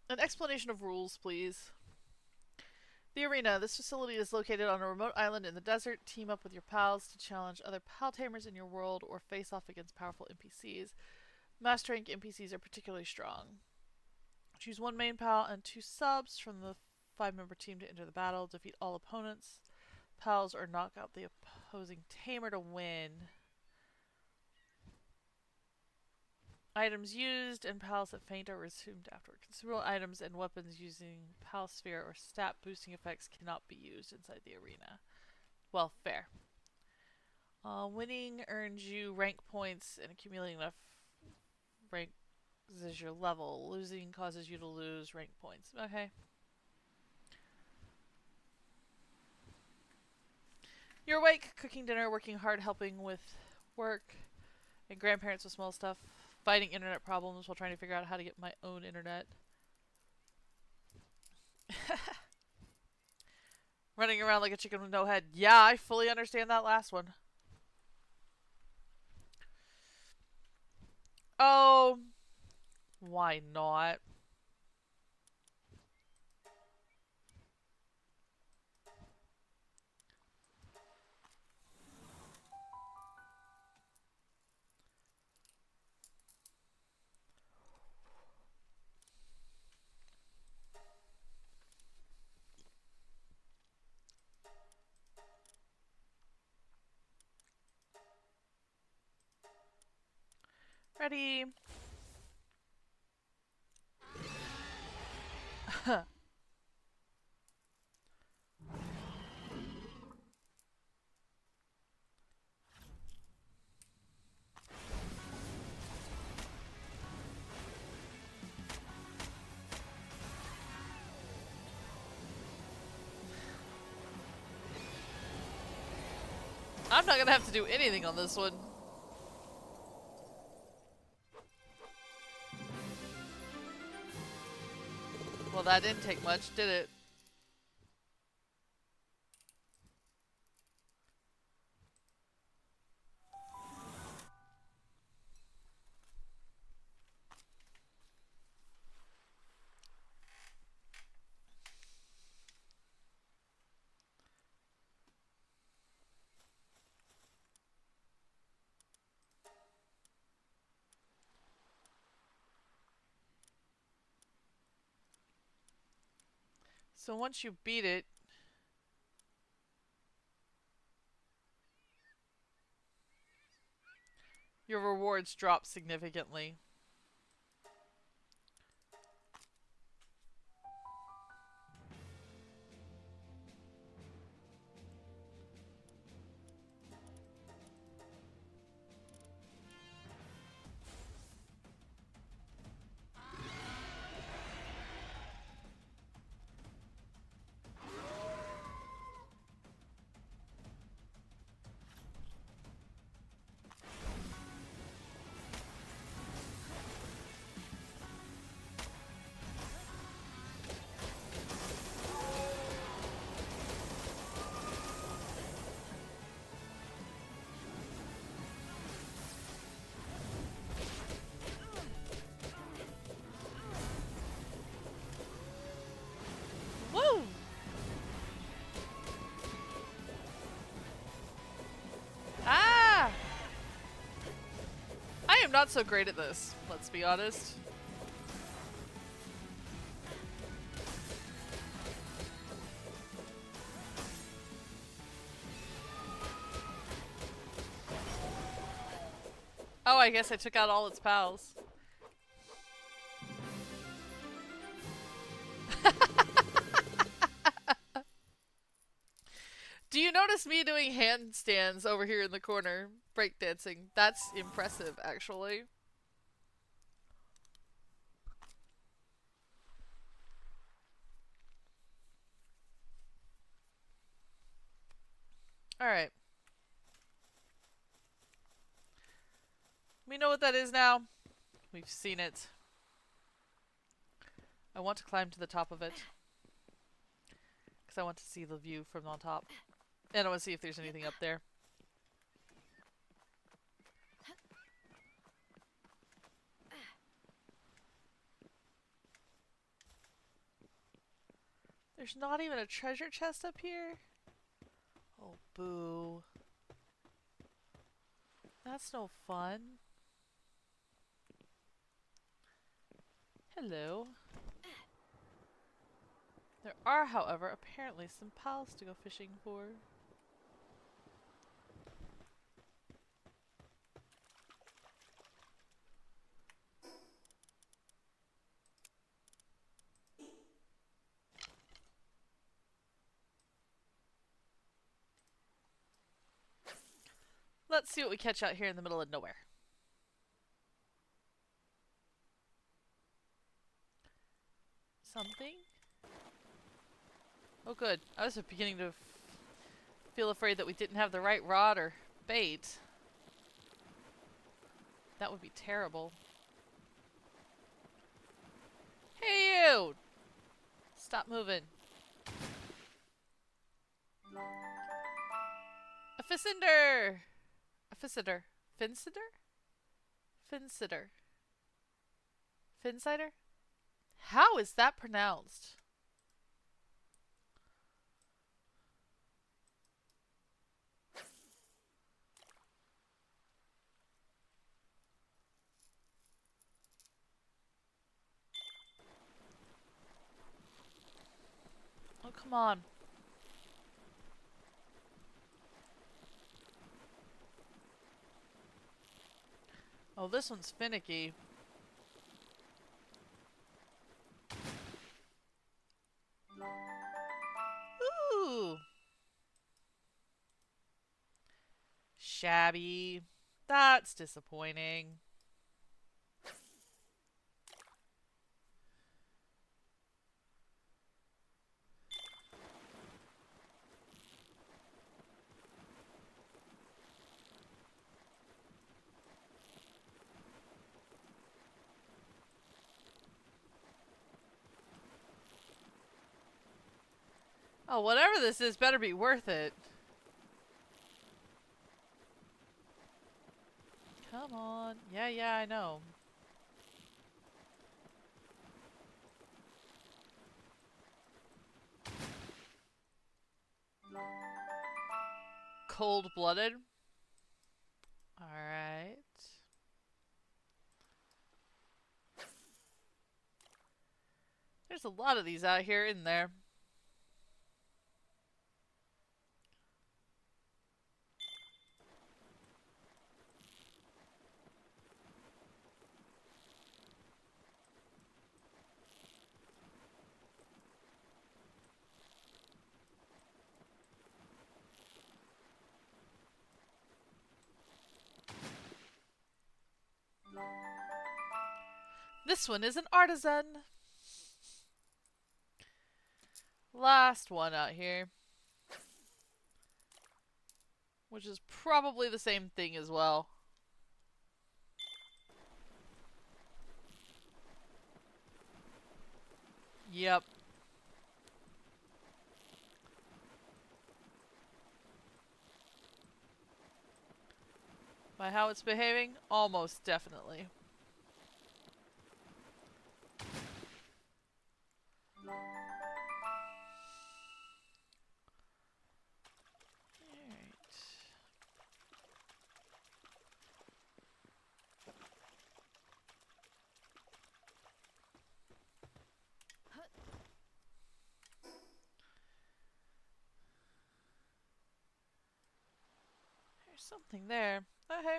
An explanation of rules, please. The arena. This facility is located on a remote island in the desert. Team up with your pals to challenge other pal tamers in your world or face off against powerful NPCs. Master rank NPCs are particularly strong. Choose one main pal and 2 subs from the 5-member team to enter the battle. Defeat all opponents, pals, or knock out the opposing tamer to win. Items used and pals that faint are resumed afterward. Consumable items and weapons using pal sphere or stat boosting effects cannot be used inside the arena. Well, fair. Winning earns you rank points, and accumulating enough rank is your level. Losing causes you to lose rank points. Okay. You're awake, cooking dinner, working hard, helping with work, and grandparents with small stuff. Fighting internet problems while trying to figure out how to get my own internet. Running around like a chicken with no head. Yeah, I fully understand that last one. Oh, why not? Ready. I'm not gonna have to do anything on this one. Well, that didn't take much, did it? So once you beat it, your rewards drop significantly. not so great at this, let's be honest. Oh, I guess I took out all its pals. Do you notice me doing handstands over here in the corner? Breakdancing. That's impressive, actually. Alright. We know what that is now. We've seen it. I want to climb to the top of it. Because I want to see the view from on top. And I want to see if there's anything up there. There's not even a treasure chest up here? Oh, boo. That's no fun. Hello. There are, however, apparently some pals to go fishing for. Let's see what we catch out here in the middle of nowhere. Something? Oh good. I was beginning to feel afraid that we didn't have the right rod or bait. That would be terrible. Hey you! Stop moving. A Fincinder! A Fincinder. Fincinder? Fincider. Fincider? How is that pronounced? Oh, come on. Oh, this one's finicky. Ooh. Shabby. That's disappointing. Oh, whatever this is better be worth it. Come on. Yeah, I know. Cold-blooded. Alright. There's a lot of these out here, isn't there? This one is an artisan. Last one out here. Which is probably the same thing as well. Yep. By how it's behaving? Almost definitely. Alright. There's something there. Oh, hey.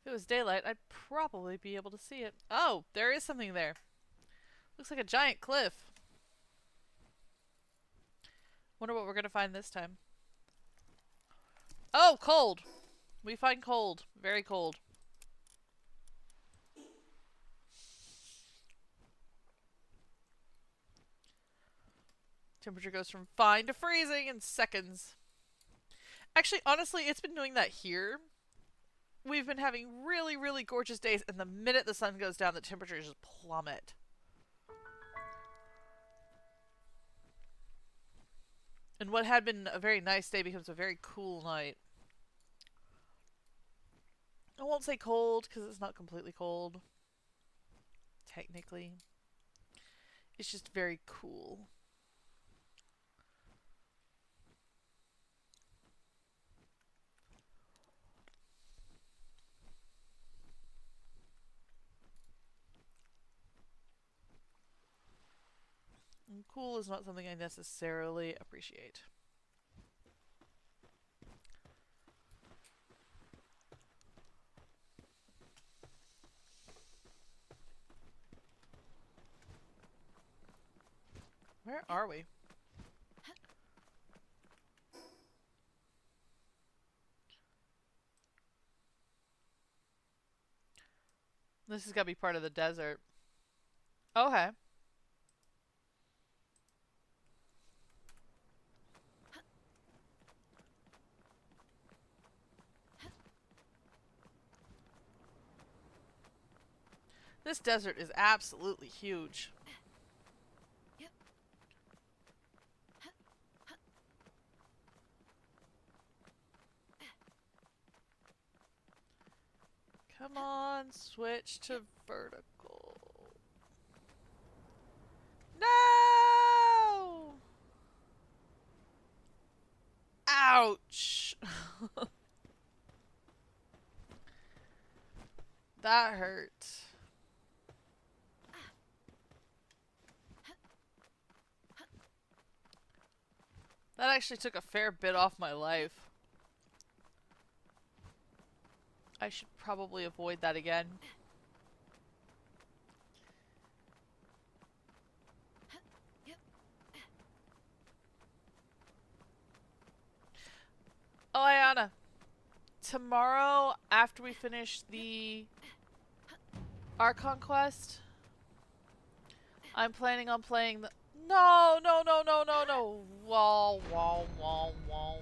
If it was daylight, I'd probably be able to see it. Oh, there is something there. Looks like a giant cliff. Wonder what we're gonna find this time. Oh, cold. We find cold. Very cold. Temperature goes from fine to freezing in seconds. Actually, honestly, it's been doing that here. We've been having really, really gorgeous days, and the minute the sun goes down, the temperatures just plummet. And what had been a very nice day becomes a very cool night. I won't say cold, because it's not completely cold. Technically. It's just very cool. And cool is not something I necessarily appreciate. Where are we? This has got to be part of the desert. Okay. This desert is absolutely huge. Come on, switch to vertical. No! Ouch! That hurt. That actually took a fair bit off my life. I should probably avoid that again. Oh, Ayana. Tomorrow, after we finish the Archon quest, I'm planning on playing the... No, no, no, no, no, no. Wah, wah, wah, wah.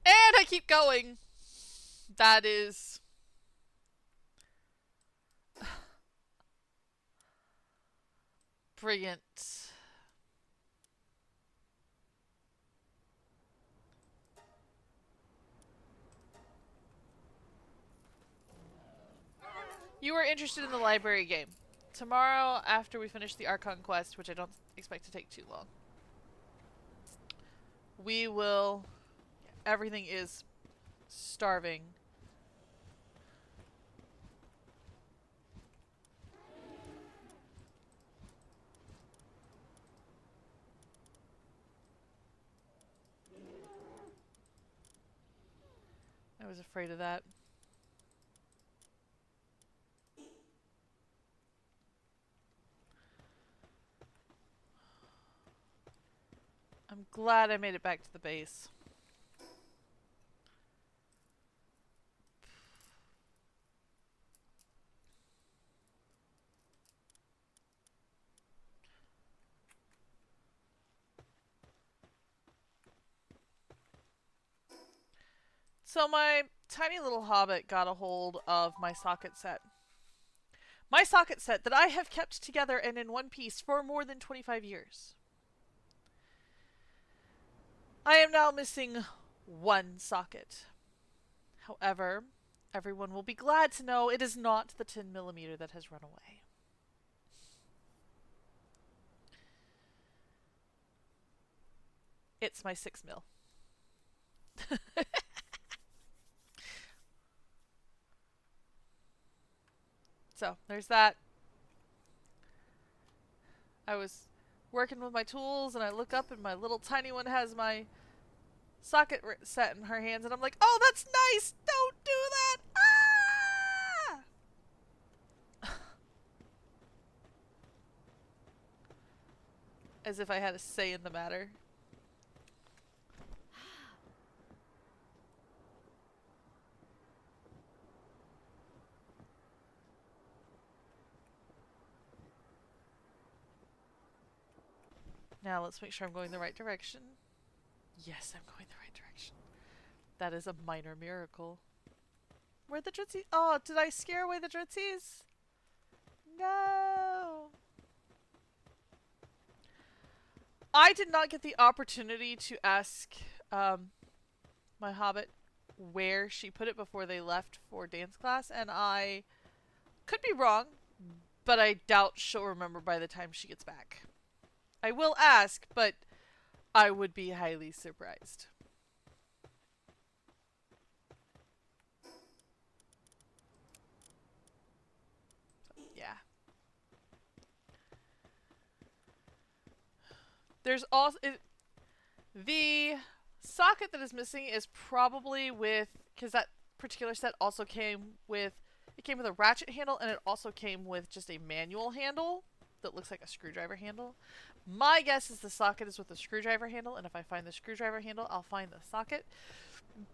And I keep going. That is... brilliant. You were interested in the library game. Tomorrow, after we finish the Archon quest, which I don't expect to take too long, we will... Everything is starving. I was afraid of that. I'm glad I made it back to the base. So my tiny little hobbit got a hold of my socket set. My socket set that I have kept together and in one piece for more than 25 years. I am now missing one socket. However, everyone will be glad to know it is not the 10mm that has run away. It's my 6mm. So, there's that. I was working with my tools and I look up and my little tiny one has my socket set in her hands and I'm like, oh, that's nice! Don't do that! Ah! As if I had a say in the matter. Now let's make sure I'm going the right direction. Yes, I'm going the right direction. That is a minor miracle. Where'd the Dritzies? Oh, did I scare away the Dritzies? No! I did not get the opportunity to ask my hobbit where she put it before they left for dance class, and I could be wrong, but I doubt she'll remember by the time she gets back. I will ask, but I would be highly surprised. Yeah. There's also the socket that is missing is probably with, because that particular set also came with, it came with a ratchet handle and it also came with just a manual handle that looks like a screwdriver handle. My guess is the socket is with the screwdriver handle, and if I find the screwdriver handle, I'll find the socket.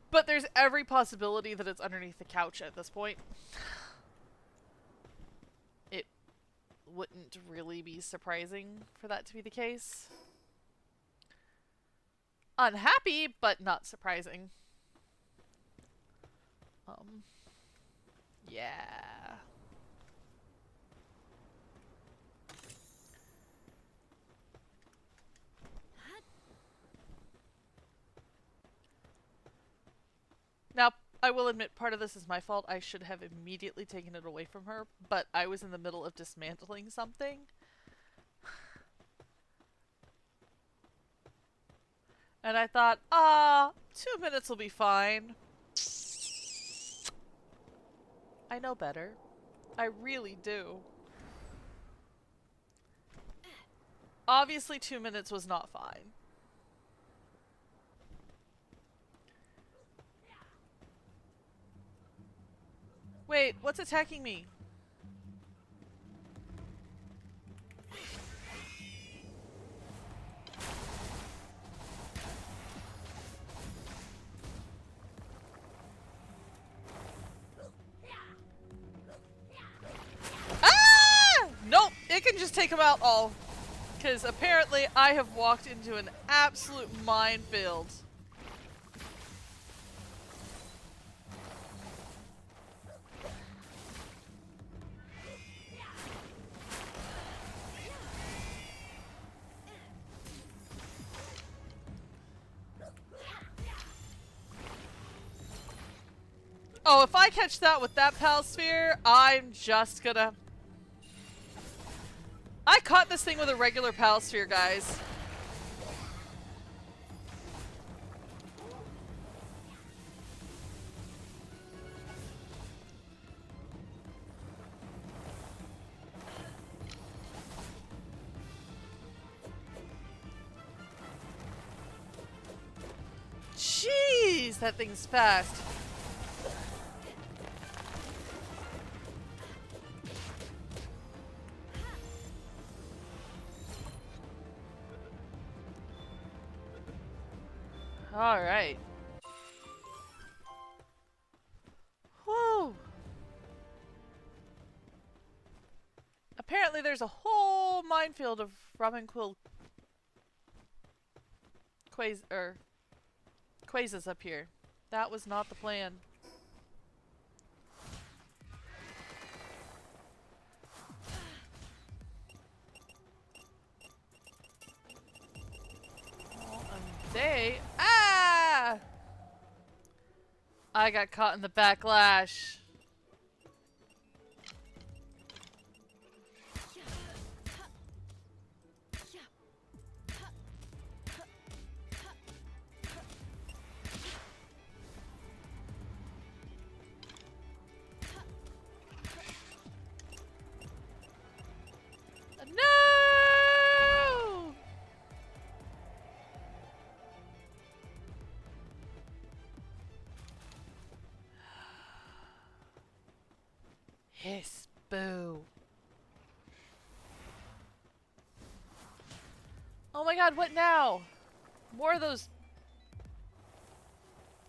But there's every possibility that it's underneath the couch at this point. It wouldn't really be surprising for that to be the case. Unhappy, but not surprising. Yeah. Now, I will admit part of this is my fault. I should have immediately taken it away from her, but I was in the middle of dismantling something. And I thought, 2 minutes will be fine. I know better. I really do. Obviously 2 minutes was not fine. Wait, what's attacking me? Ah! Nope, it can just take them out all. Because apparently I have walked into an absolute minefield. Oh, if I catch that with that Pal Sphere, I'm just gonna... I caught this thing with a regular Pal Sphere, guys. Jeez, that thing's fast. Alright. Whew. Apparently there's a whole minefield of Ramen-Quill Quasas up here. That was not the plan. They... Ah! I got caught in the backlash. Piss. Boo. Oh my god, what now? More of those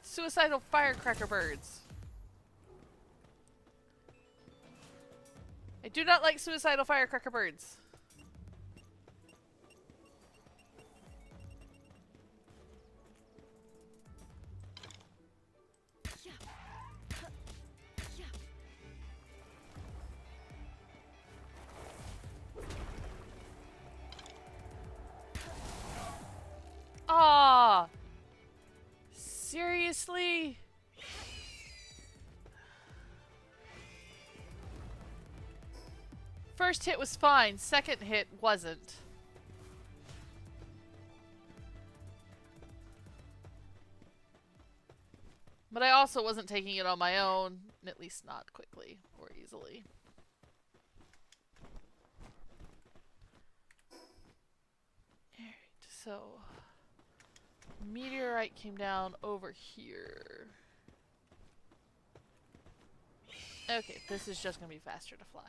suicidal firecracker birds. I do not like suicidal firecracker birds. Ah, seriously? First hit was fine, second hit wasn't. But I also wasn't taking it on my own, at least not quickly or easily. Alright, so meteorite came down over here. Okay, this is just gonna be faster to fly.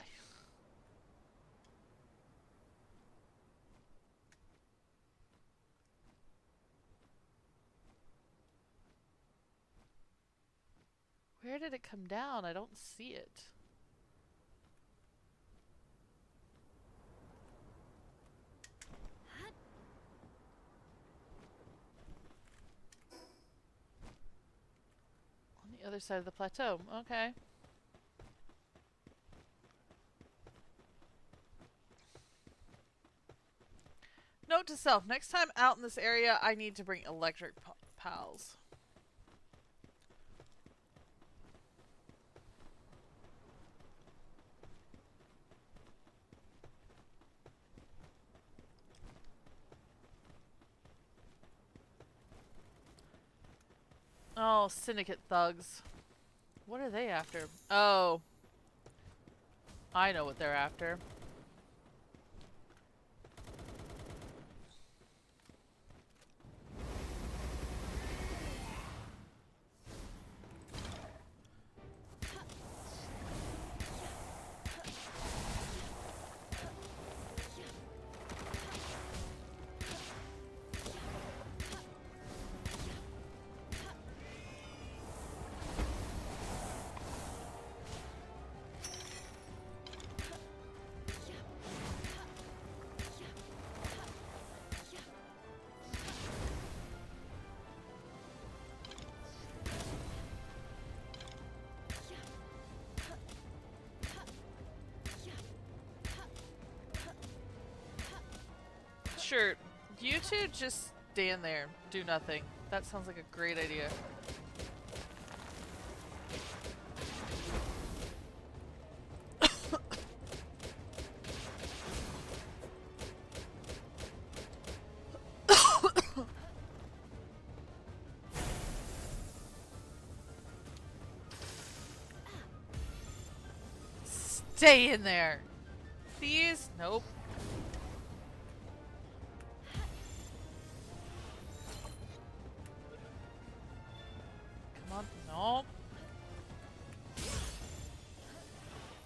Where did it come down? I don't see it. On the other side of the plateau. Okay. Note to self, next time out in this area, I need to bring electric pals. Oh, syndicate thugs. What are they after? Oh. I know what they're after. Sure, you two just stand there, do nothing. That sounds like a great idea. Stay in there! Please? Nope. Come on, no.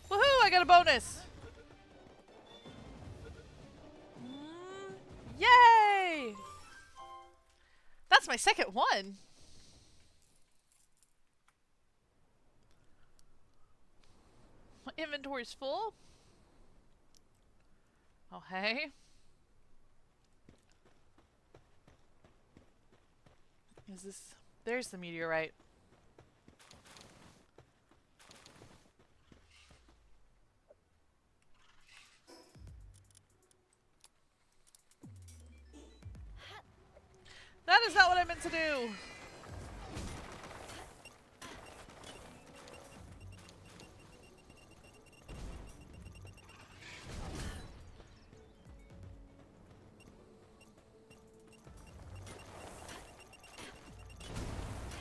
Woohoo! I got a bonus! Yay! That's my second one! My inventory's full. Oh, hey. Is this... There's the meteorite. That is not what I meant to do!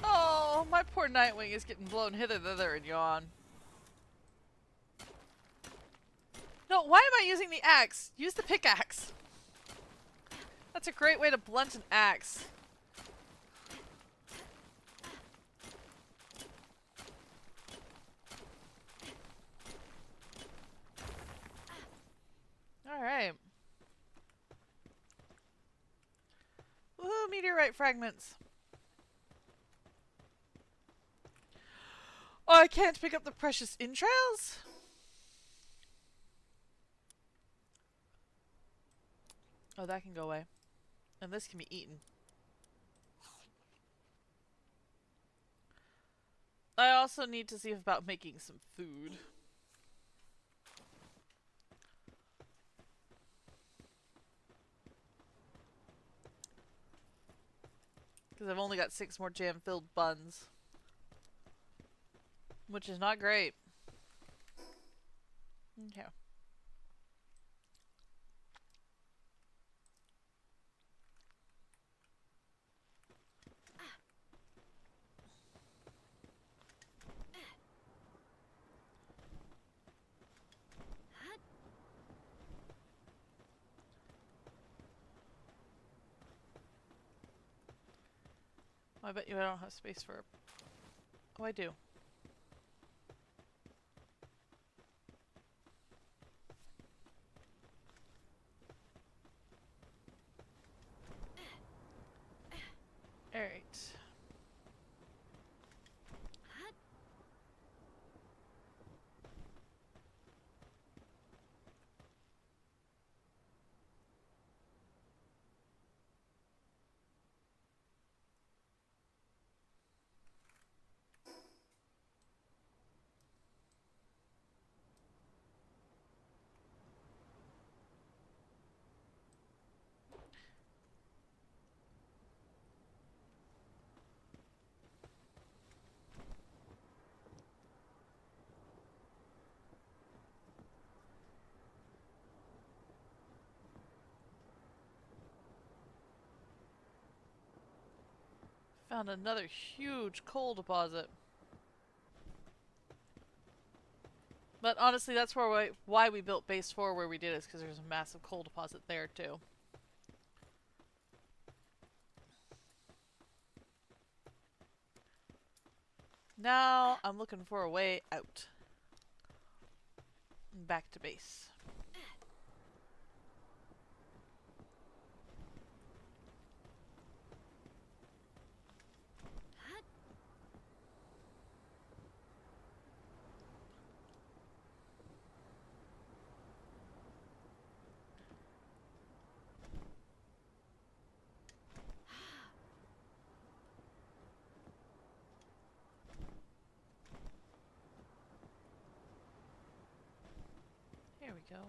Oh, my poor Nightwing is getting blown hither, thither, and yon. No, why am I using the axe? Use the pickaxe. That's a great way to blunt an axe. Alright. Woohoo, meteorite fragments. Oh, I can't pick up the precious entrails? Oh, that can go away. And this can be eaten. I also need to see about making some food. Because I've only got 6 more jam-filled buns. Which is not great. Okay. Oh, I bet you I don't have space for... Oh, I do. Alright. Found another huge coal deposit. But honestly, that's why we built base 4 where we did, is because there's a massive coal deposit there too. Now I'm looking for a way out. Back to base. Here we go.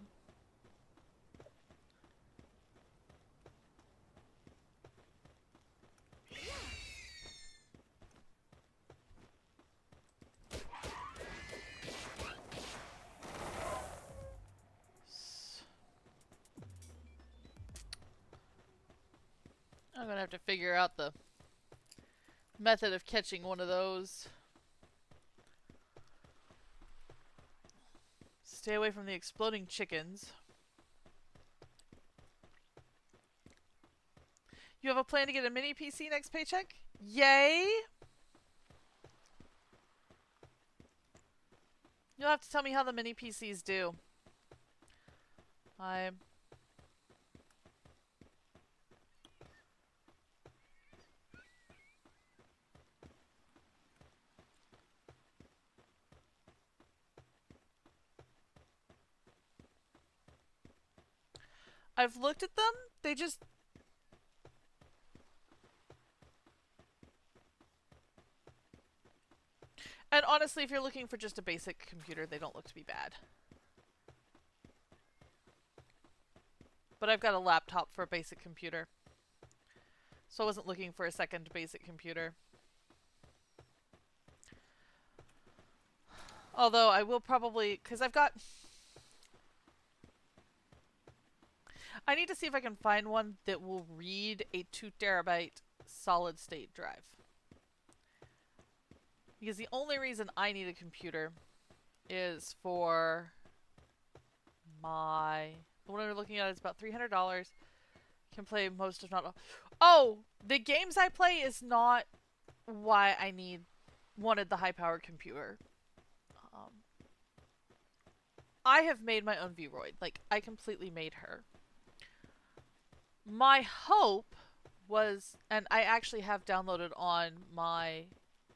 I'm gonna have to figure out the method of catching one of those. Stay away from the exploding chickens. You have a plan to get a mini PC next paycheck? Yay! You'll have to tell me how the mini PCs do. I've looked at them. They just... And honestly, if you're looking for just a basic computer, they don't look to be bad. But I've got a laptop for a basic computer. So I wasn't looking for a second basic computer. Although I will probably... Because I've got... I need to see if I can find one that will read a 2 terabyte solid state drive. Because the only reason I need a computer is for my... The one we're looking at is about $300. Can play most, if not all. Oh! The games I play is not why I wanted the high-powered computer. I have made my own Vroid. Like, I completely made her. My hope was, and I actually have downloaded on my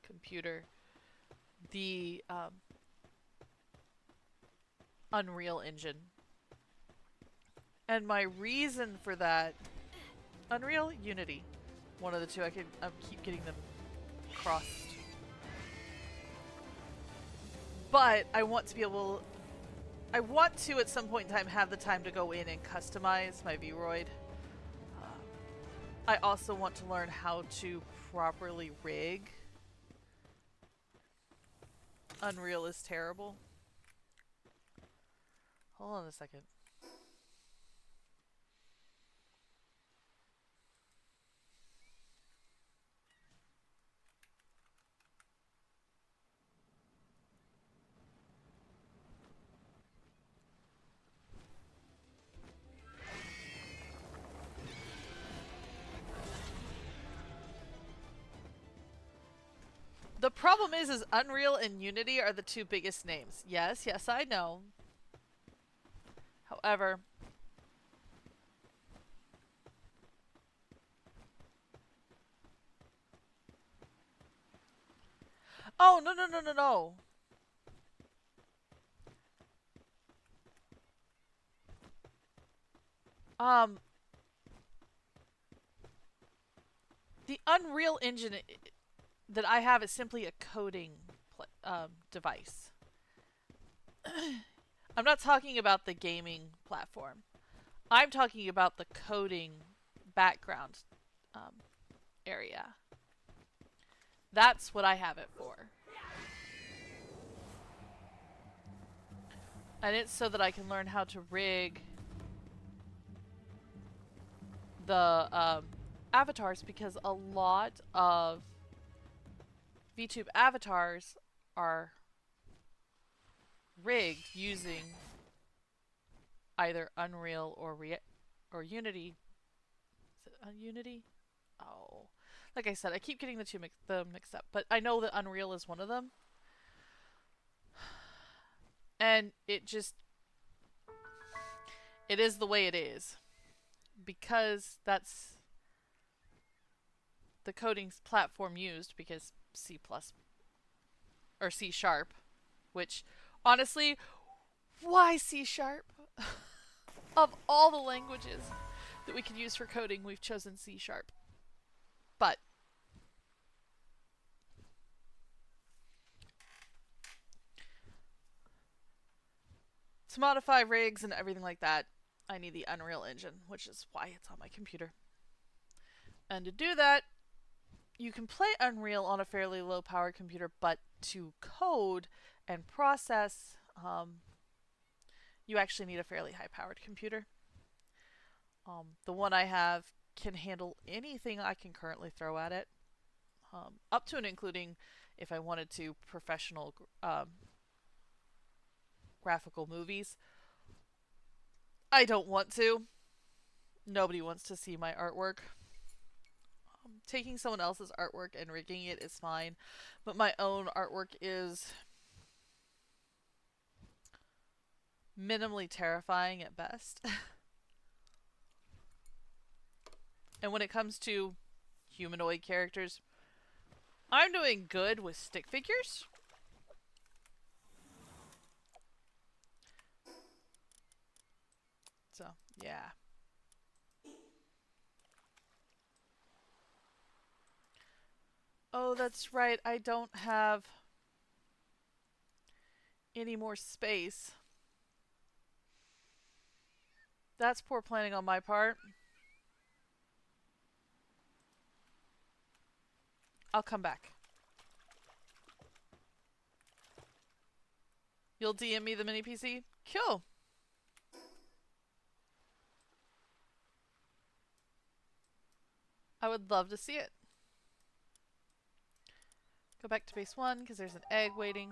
computer the Unreal Engine. And my reason for that, Unreal, Unity, one of the two. I keep getting them crossed. But I want to be able, I want to at some point in time have the time to go in and customize my Vroid. I also want to learn how to properly rig. Unreal is terrible. Hold on a second. The problem is Unreal and Unity are the two biggest names. Yes, yes, I know. However, oh, no, no, no, no, no. Um, the Unreal Engine that I have is simply a coding device. I'm not talking about the gaming platform. I'm talking about the coding background um, area. That's what I have it for. And it's so that I can learn how to rig the avatars, because a lot of VTube avatars are rigged using either Unreal or Unity. Is it Unity? Oh, like I said, I keep getting the two mixed up, but I know that Unreal is one of them, and it is the way it is because that's the coding platform used, because C plus or C sharp, which honestly, why C sharp? Of all the languages that we could use for coding, we've chosen C sharp. But to modify rigs and everything like that, I need the Unreal Engine, which is why it's on my computer. And to do that, you can play Unreal on a fairly low powered computer, but to code and process, you actually need a fairly high powered computer. The one I have can handle anything I can currently throw at it, up to and including if I wanted to professional graphical movies. I don't want to. Nobody wants to see my artwork. Taking someone else's artwork and rigging it is fine, but my own artwork is minimally terrifying at best. And when it comes to humanoid characters, I'm doing good with stick figures. So, yeah. Oh, that's right. I don't have any more space. That's poor planning on my part. I'll come back. You'll DM me the mini PC? Cool. I would love to see it. Go back to base 1 because there's an egg waiting.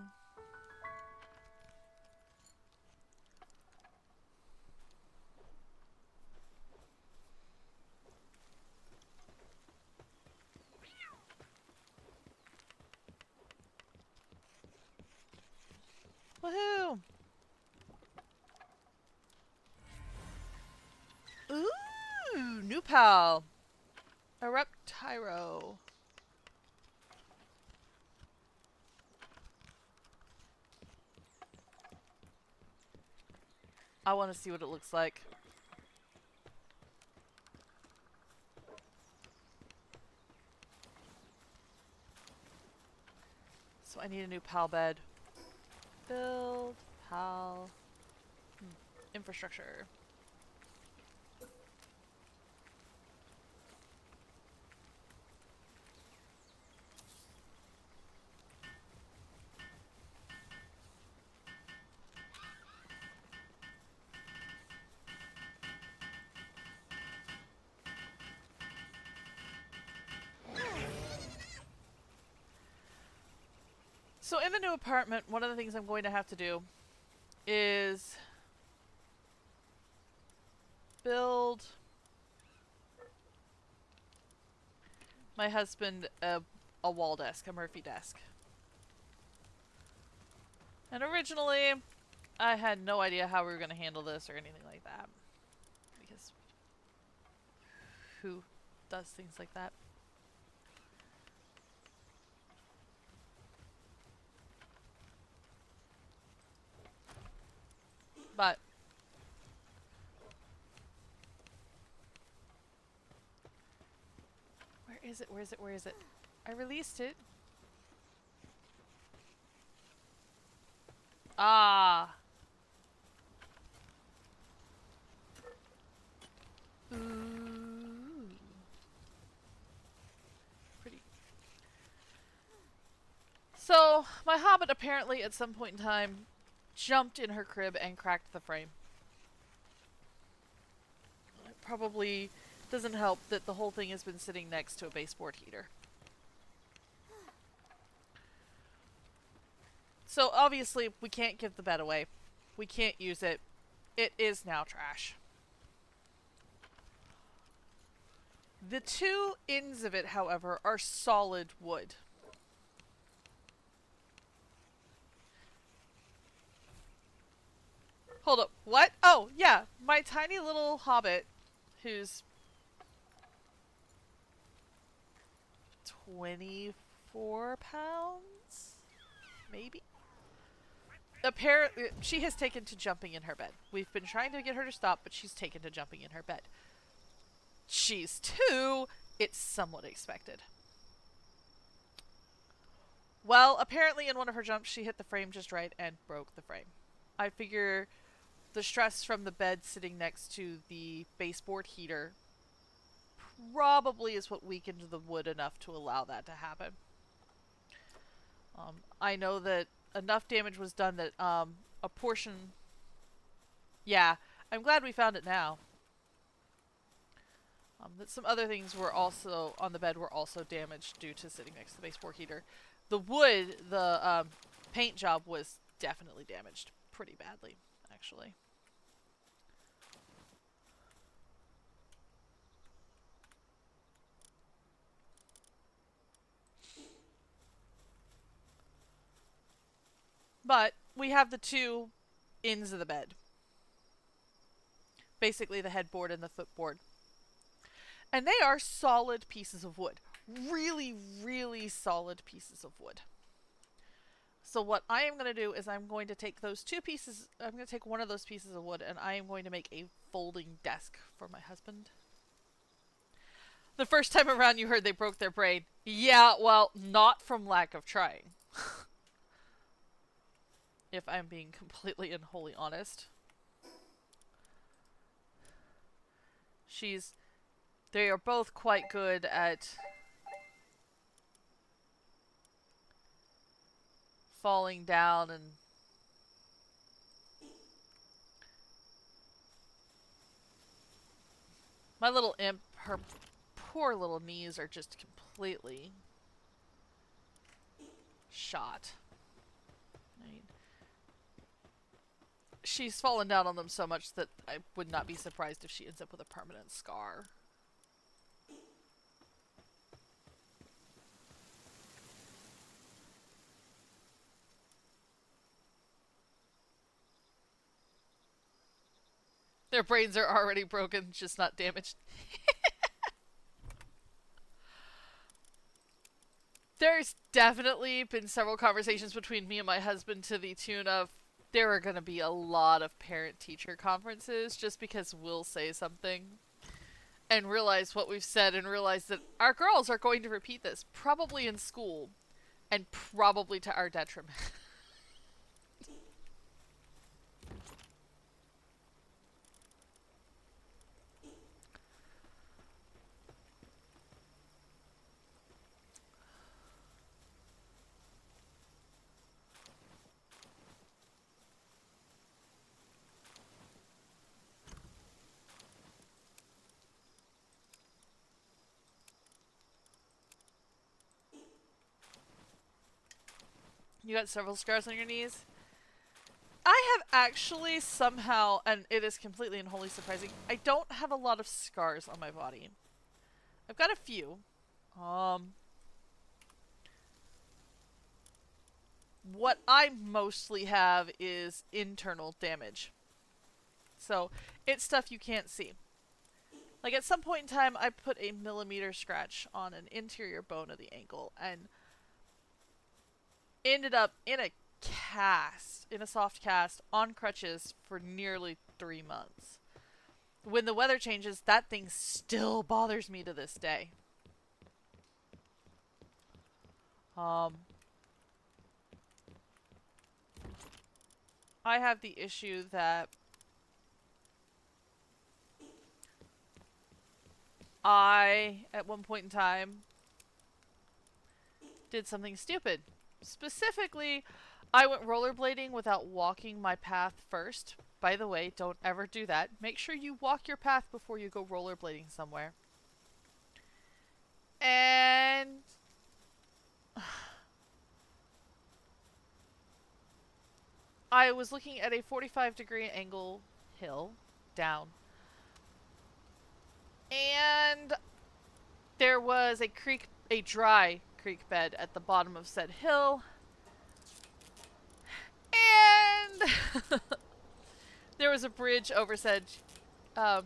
Woohoo! Reptile. A Reptyro. I want to see what it looks like. So I need a new PAL bed. Build, PAL, infrastructure. So in the new apartment, one of the things I'm going to have to do is build my husband a wall desk, a Murphy desk. And originally, I had no idea how we were going to handle this or anything like that. Because who does things like that? But where is it? Where is it? Where is it? I released it. Ah. Ooh. Pretty. So, my hobbit apparently at some point in time jumped in her crib and cracked the frame. It probably doesn't help that the whole thing has been sitting next to a baseboard heater. So obviously we can't give the bed away. We can't use it. It is now trash. The two ends of it, however, are solid wood. Hold up. What? Oh, yeah. My tiny little hobbit, who's 24 pounds? Maybe? Apparently, she has taken to jumping in her bed. We've been trying to get her to stop, but she's taken to jumping in her bed. She's 2. It's somewhat expected. Well, apparently in one of her jumps, she hit the frame just right and broke the frame. I figure the stress from the bed sitting next to the baseboard heater probably is what weakened the wood enough to allow that to happen. I know that enough damage was done that a portion... Yeah, I'm glad we found it now. That some other things were also on the bed were also damaged due to sitting next to the baseboard heater. The wood, the paint job was definitely damaged pretty badly, actually. But we have the two ends of the bed. Basically the headboard and the footboard. And they are solid pieces of wood. Really, really solid pieces of wood. So what I am going to do is I'm going to take those two pieces, I'm going to take one of those pieces of wood and I am going to make a folding desk for my husband. The first time around you heard they broke their brain. Yeah, well, not from lack of trying. If I'm being completely and wholly honest. They are both quite good at falling down and my little imp, her poor little knees are just completely shot. Right. She's fallen down on them so much that I would not be surprised if she ends up with a permanent scar. Their brains are already broken, just not damaged. There's definitely been several conversations between me and my husband to the tune of there are going to be a lot of parent teacher conferences just because we'll say something and realize what we've said and realize that our girls are going to repeat this, probably in school and probably to our detriment. You got several scars on your knees? I have actually somehow, and it is completely and wholly surprising, I don't have a lot of scars on my body. I've got a few. Um, what I mostly have is internal damage. So, it's stuff you can't see. Like at some point in time, I put a millimeter scratch on an interior bone of the ankle and ended up in a cast, in a soft cast, on crutches for nearly 3 months. When the weather changes, that thing still bothers me to this day. Um, I have the issue that I, at one point in time, did something stupid. Specifically, I went rollerblading without walking my path first. By the way, don't ever do that. Make sure you walk your path before you go rollerblading somewhere. And I was looking at a 45-degree angle hill down. And there was a creek, a dry creek bed at the bottom of said hill. And there was a bridge over said um,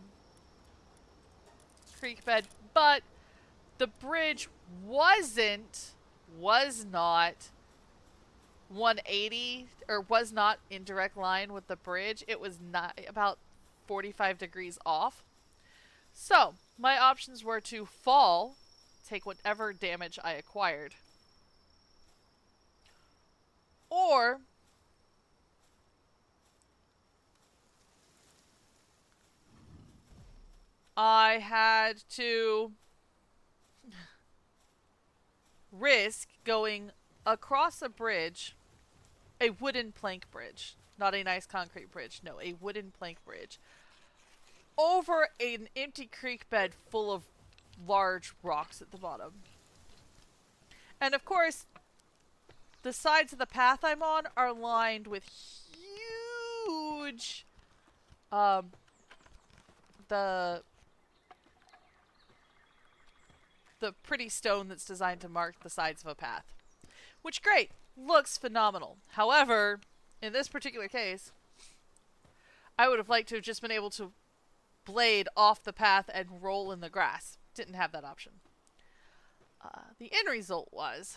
creek bed, but the bridge was not 180 or was not in direct line with the bridge. It was not about 45 degrees off. So my options were to fall, take whatever damage I acquired, or I had to risk going across a bridge, a wooden plank bridge, not a nice concrete bridge, no, a wooden plank bridge, over an empty creek bed full of large rocks at the bottom. And of course, the sides of the path I'm on are lined with huge, um, the the pretty stone that's designed to mark the sides of a path. Which, great, looks phenomenal. However, in this particular case, I would have liked to have just been able to blade off the path and roll in the grass. Didn't have that option. The end result was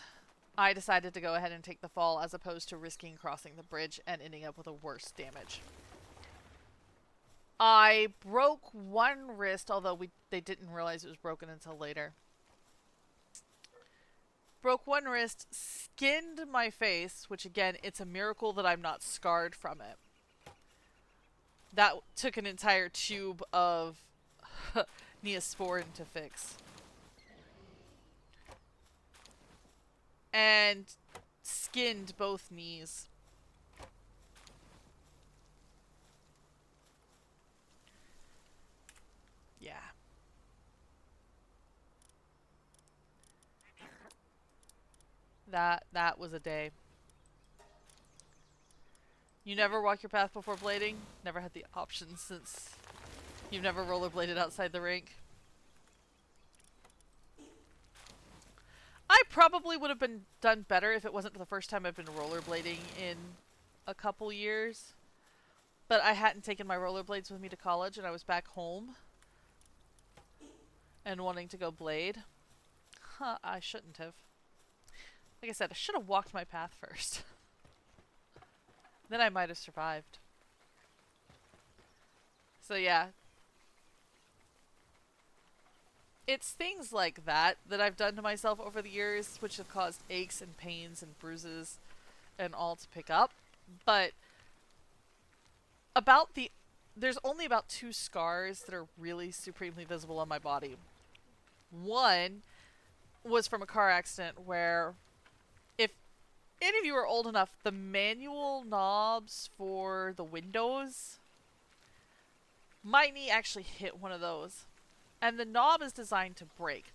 I decided to go ahead and take the fall as opposed to risking crossing the bridge and ending up with a worse damage. I broke one wrist, although they didn't realize it was broken until later. Broke one wrist, skinned my face, which again, it's a miracle that I'm not scarred from it. That took an entire tube of Neosporin to fix. And skinned both knees. Yeah. That was a day. You never walk your path before blading? Never had the option since you've never rollerbladed outside the rink? I probably would have been done better if it wasn't the first time I've been rollerblading in a couple years. But I hadn't taken my rollerblades with me to college and I was back home and wanting to go blade. Huh, I shouldn't have. Like I said, I should have walked my path first. Then I might have survived. So yeah. It's things like that that I've done to myself over the years, which have caused aches and pains and bruises and all to pick up. But about the there's only about 2 scars that are really supremely visible on my body. One was from a car accident where, if any of you are old enough, the manual knobs for the windows, my knee actually hit one of those. And the knob is designed to break.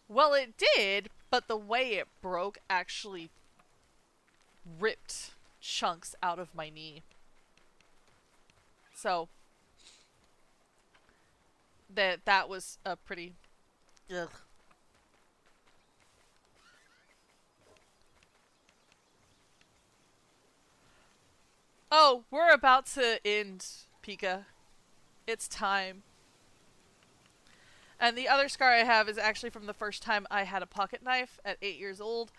Well, it did, but the way it broke actually ripped chunks out of my knee. So that was a pretty ugh. Oh, we're about to end, Pika. It's time. And the other scar I have is actually from the first time I had a pocket knife at 8 years old.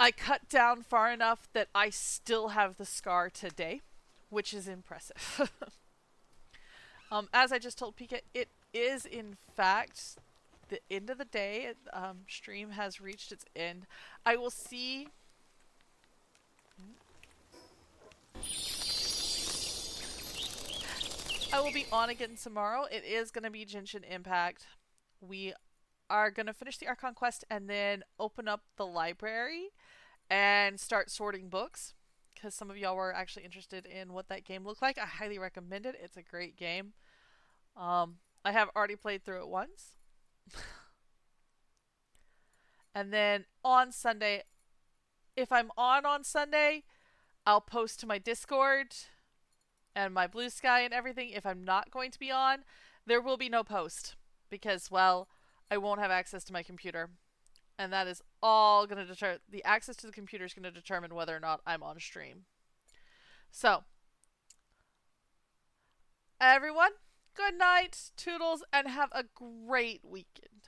I cut down far enough that I still have the scar today, which is impressive. As I just told Pika, it is in fact the end of the day. Stream has reached its end. I will see. I will be on again tomorrow. It is going to be Genshin Impact. We are going to finish the Archon quest and then open up the library and start sorting books, because some of y'all were actually interested in what that game looked like. I highly recommend it. It's a great game. I have already played through it once. And then on Sunday, if I'm on Sunday, I'll post to my Discord and my Blue Sky and everything. If I'm not going to be on, there will be no post because, well, I won't have access to my computer. And that is all going to deter. The access to the computer is going to determine whether or not I'm on stream. So, everyone, good night, toodles, and have a great weekend.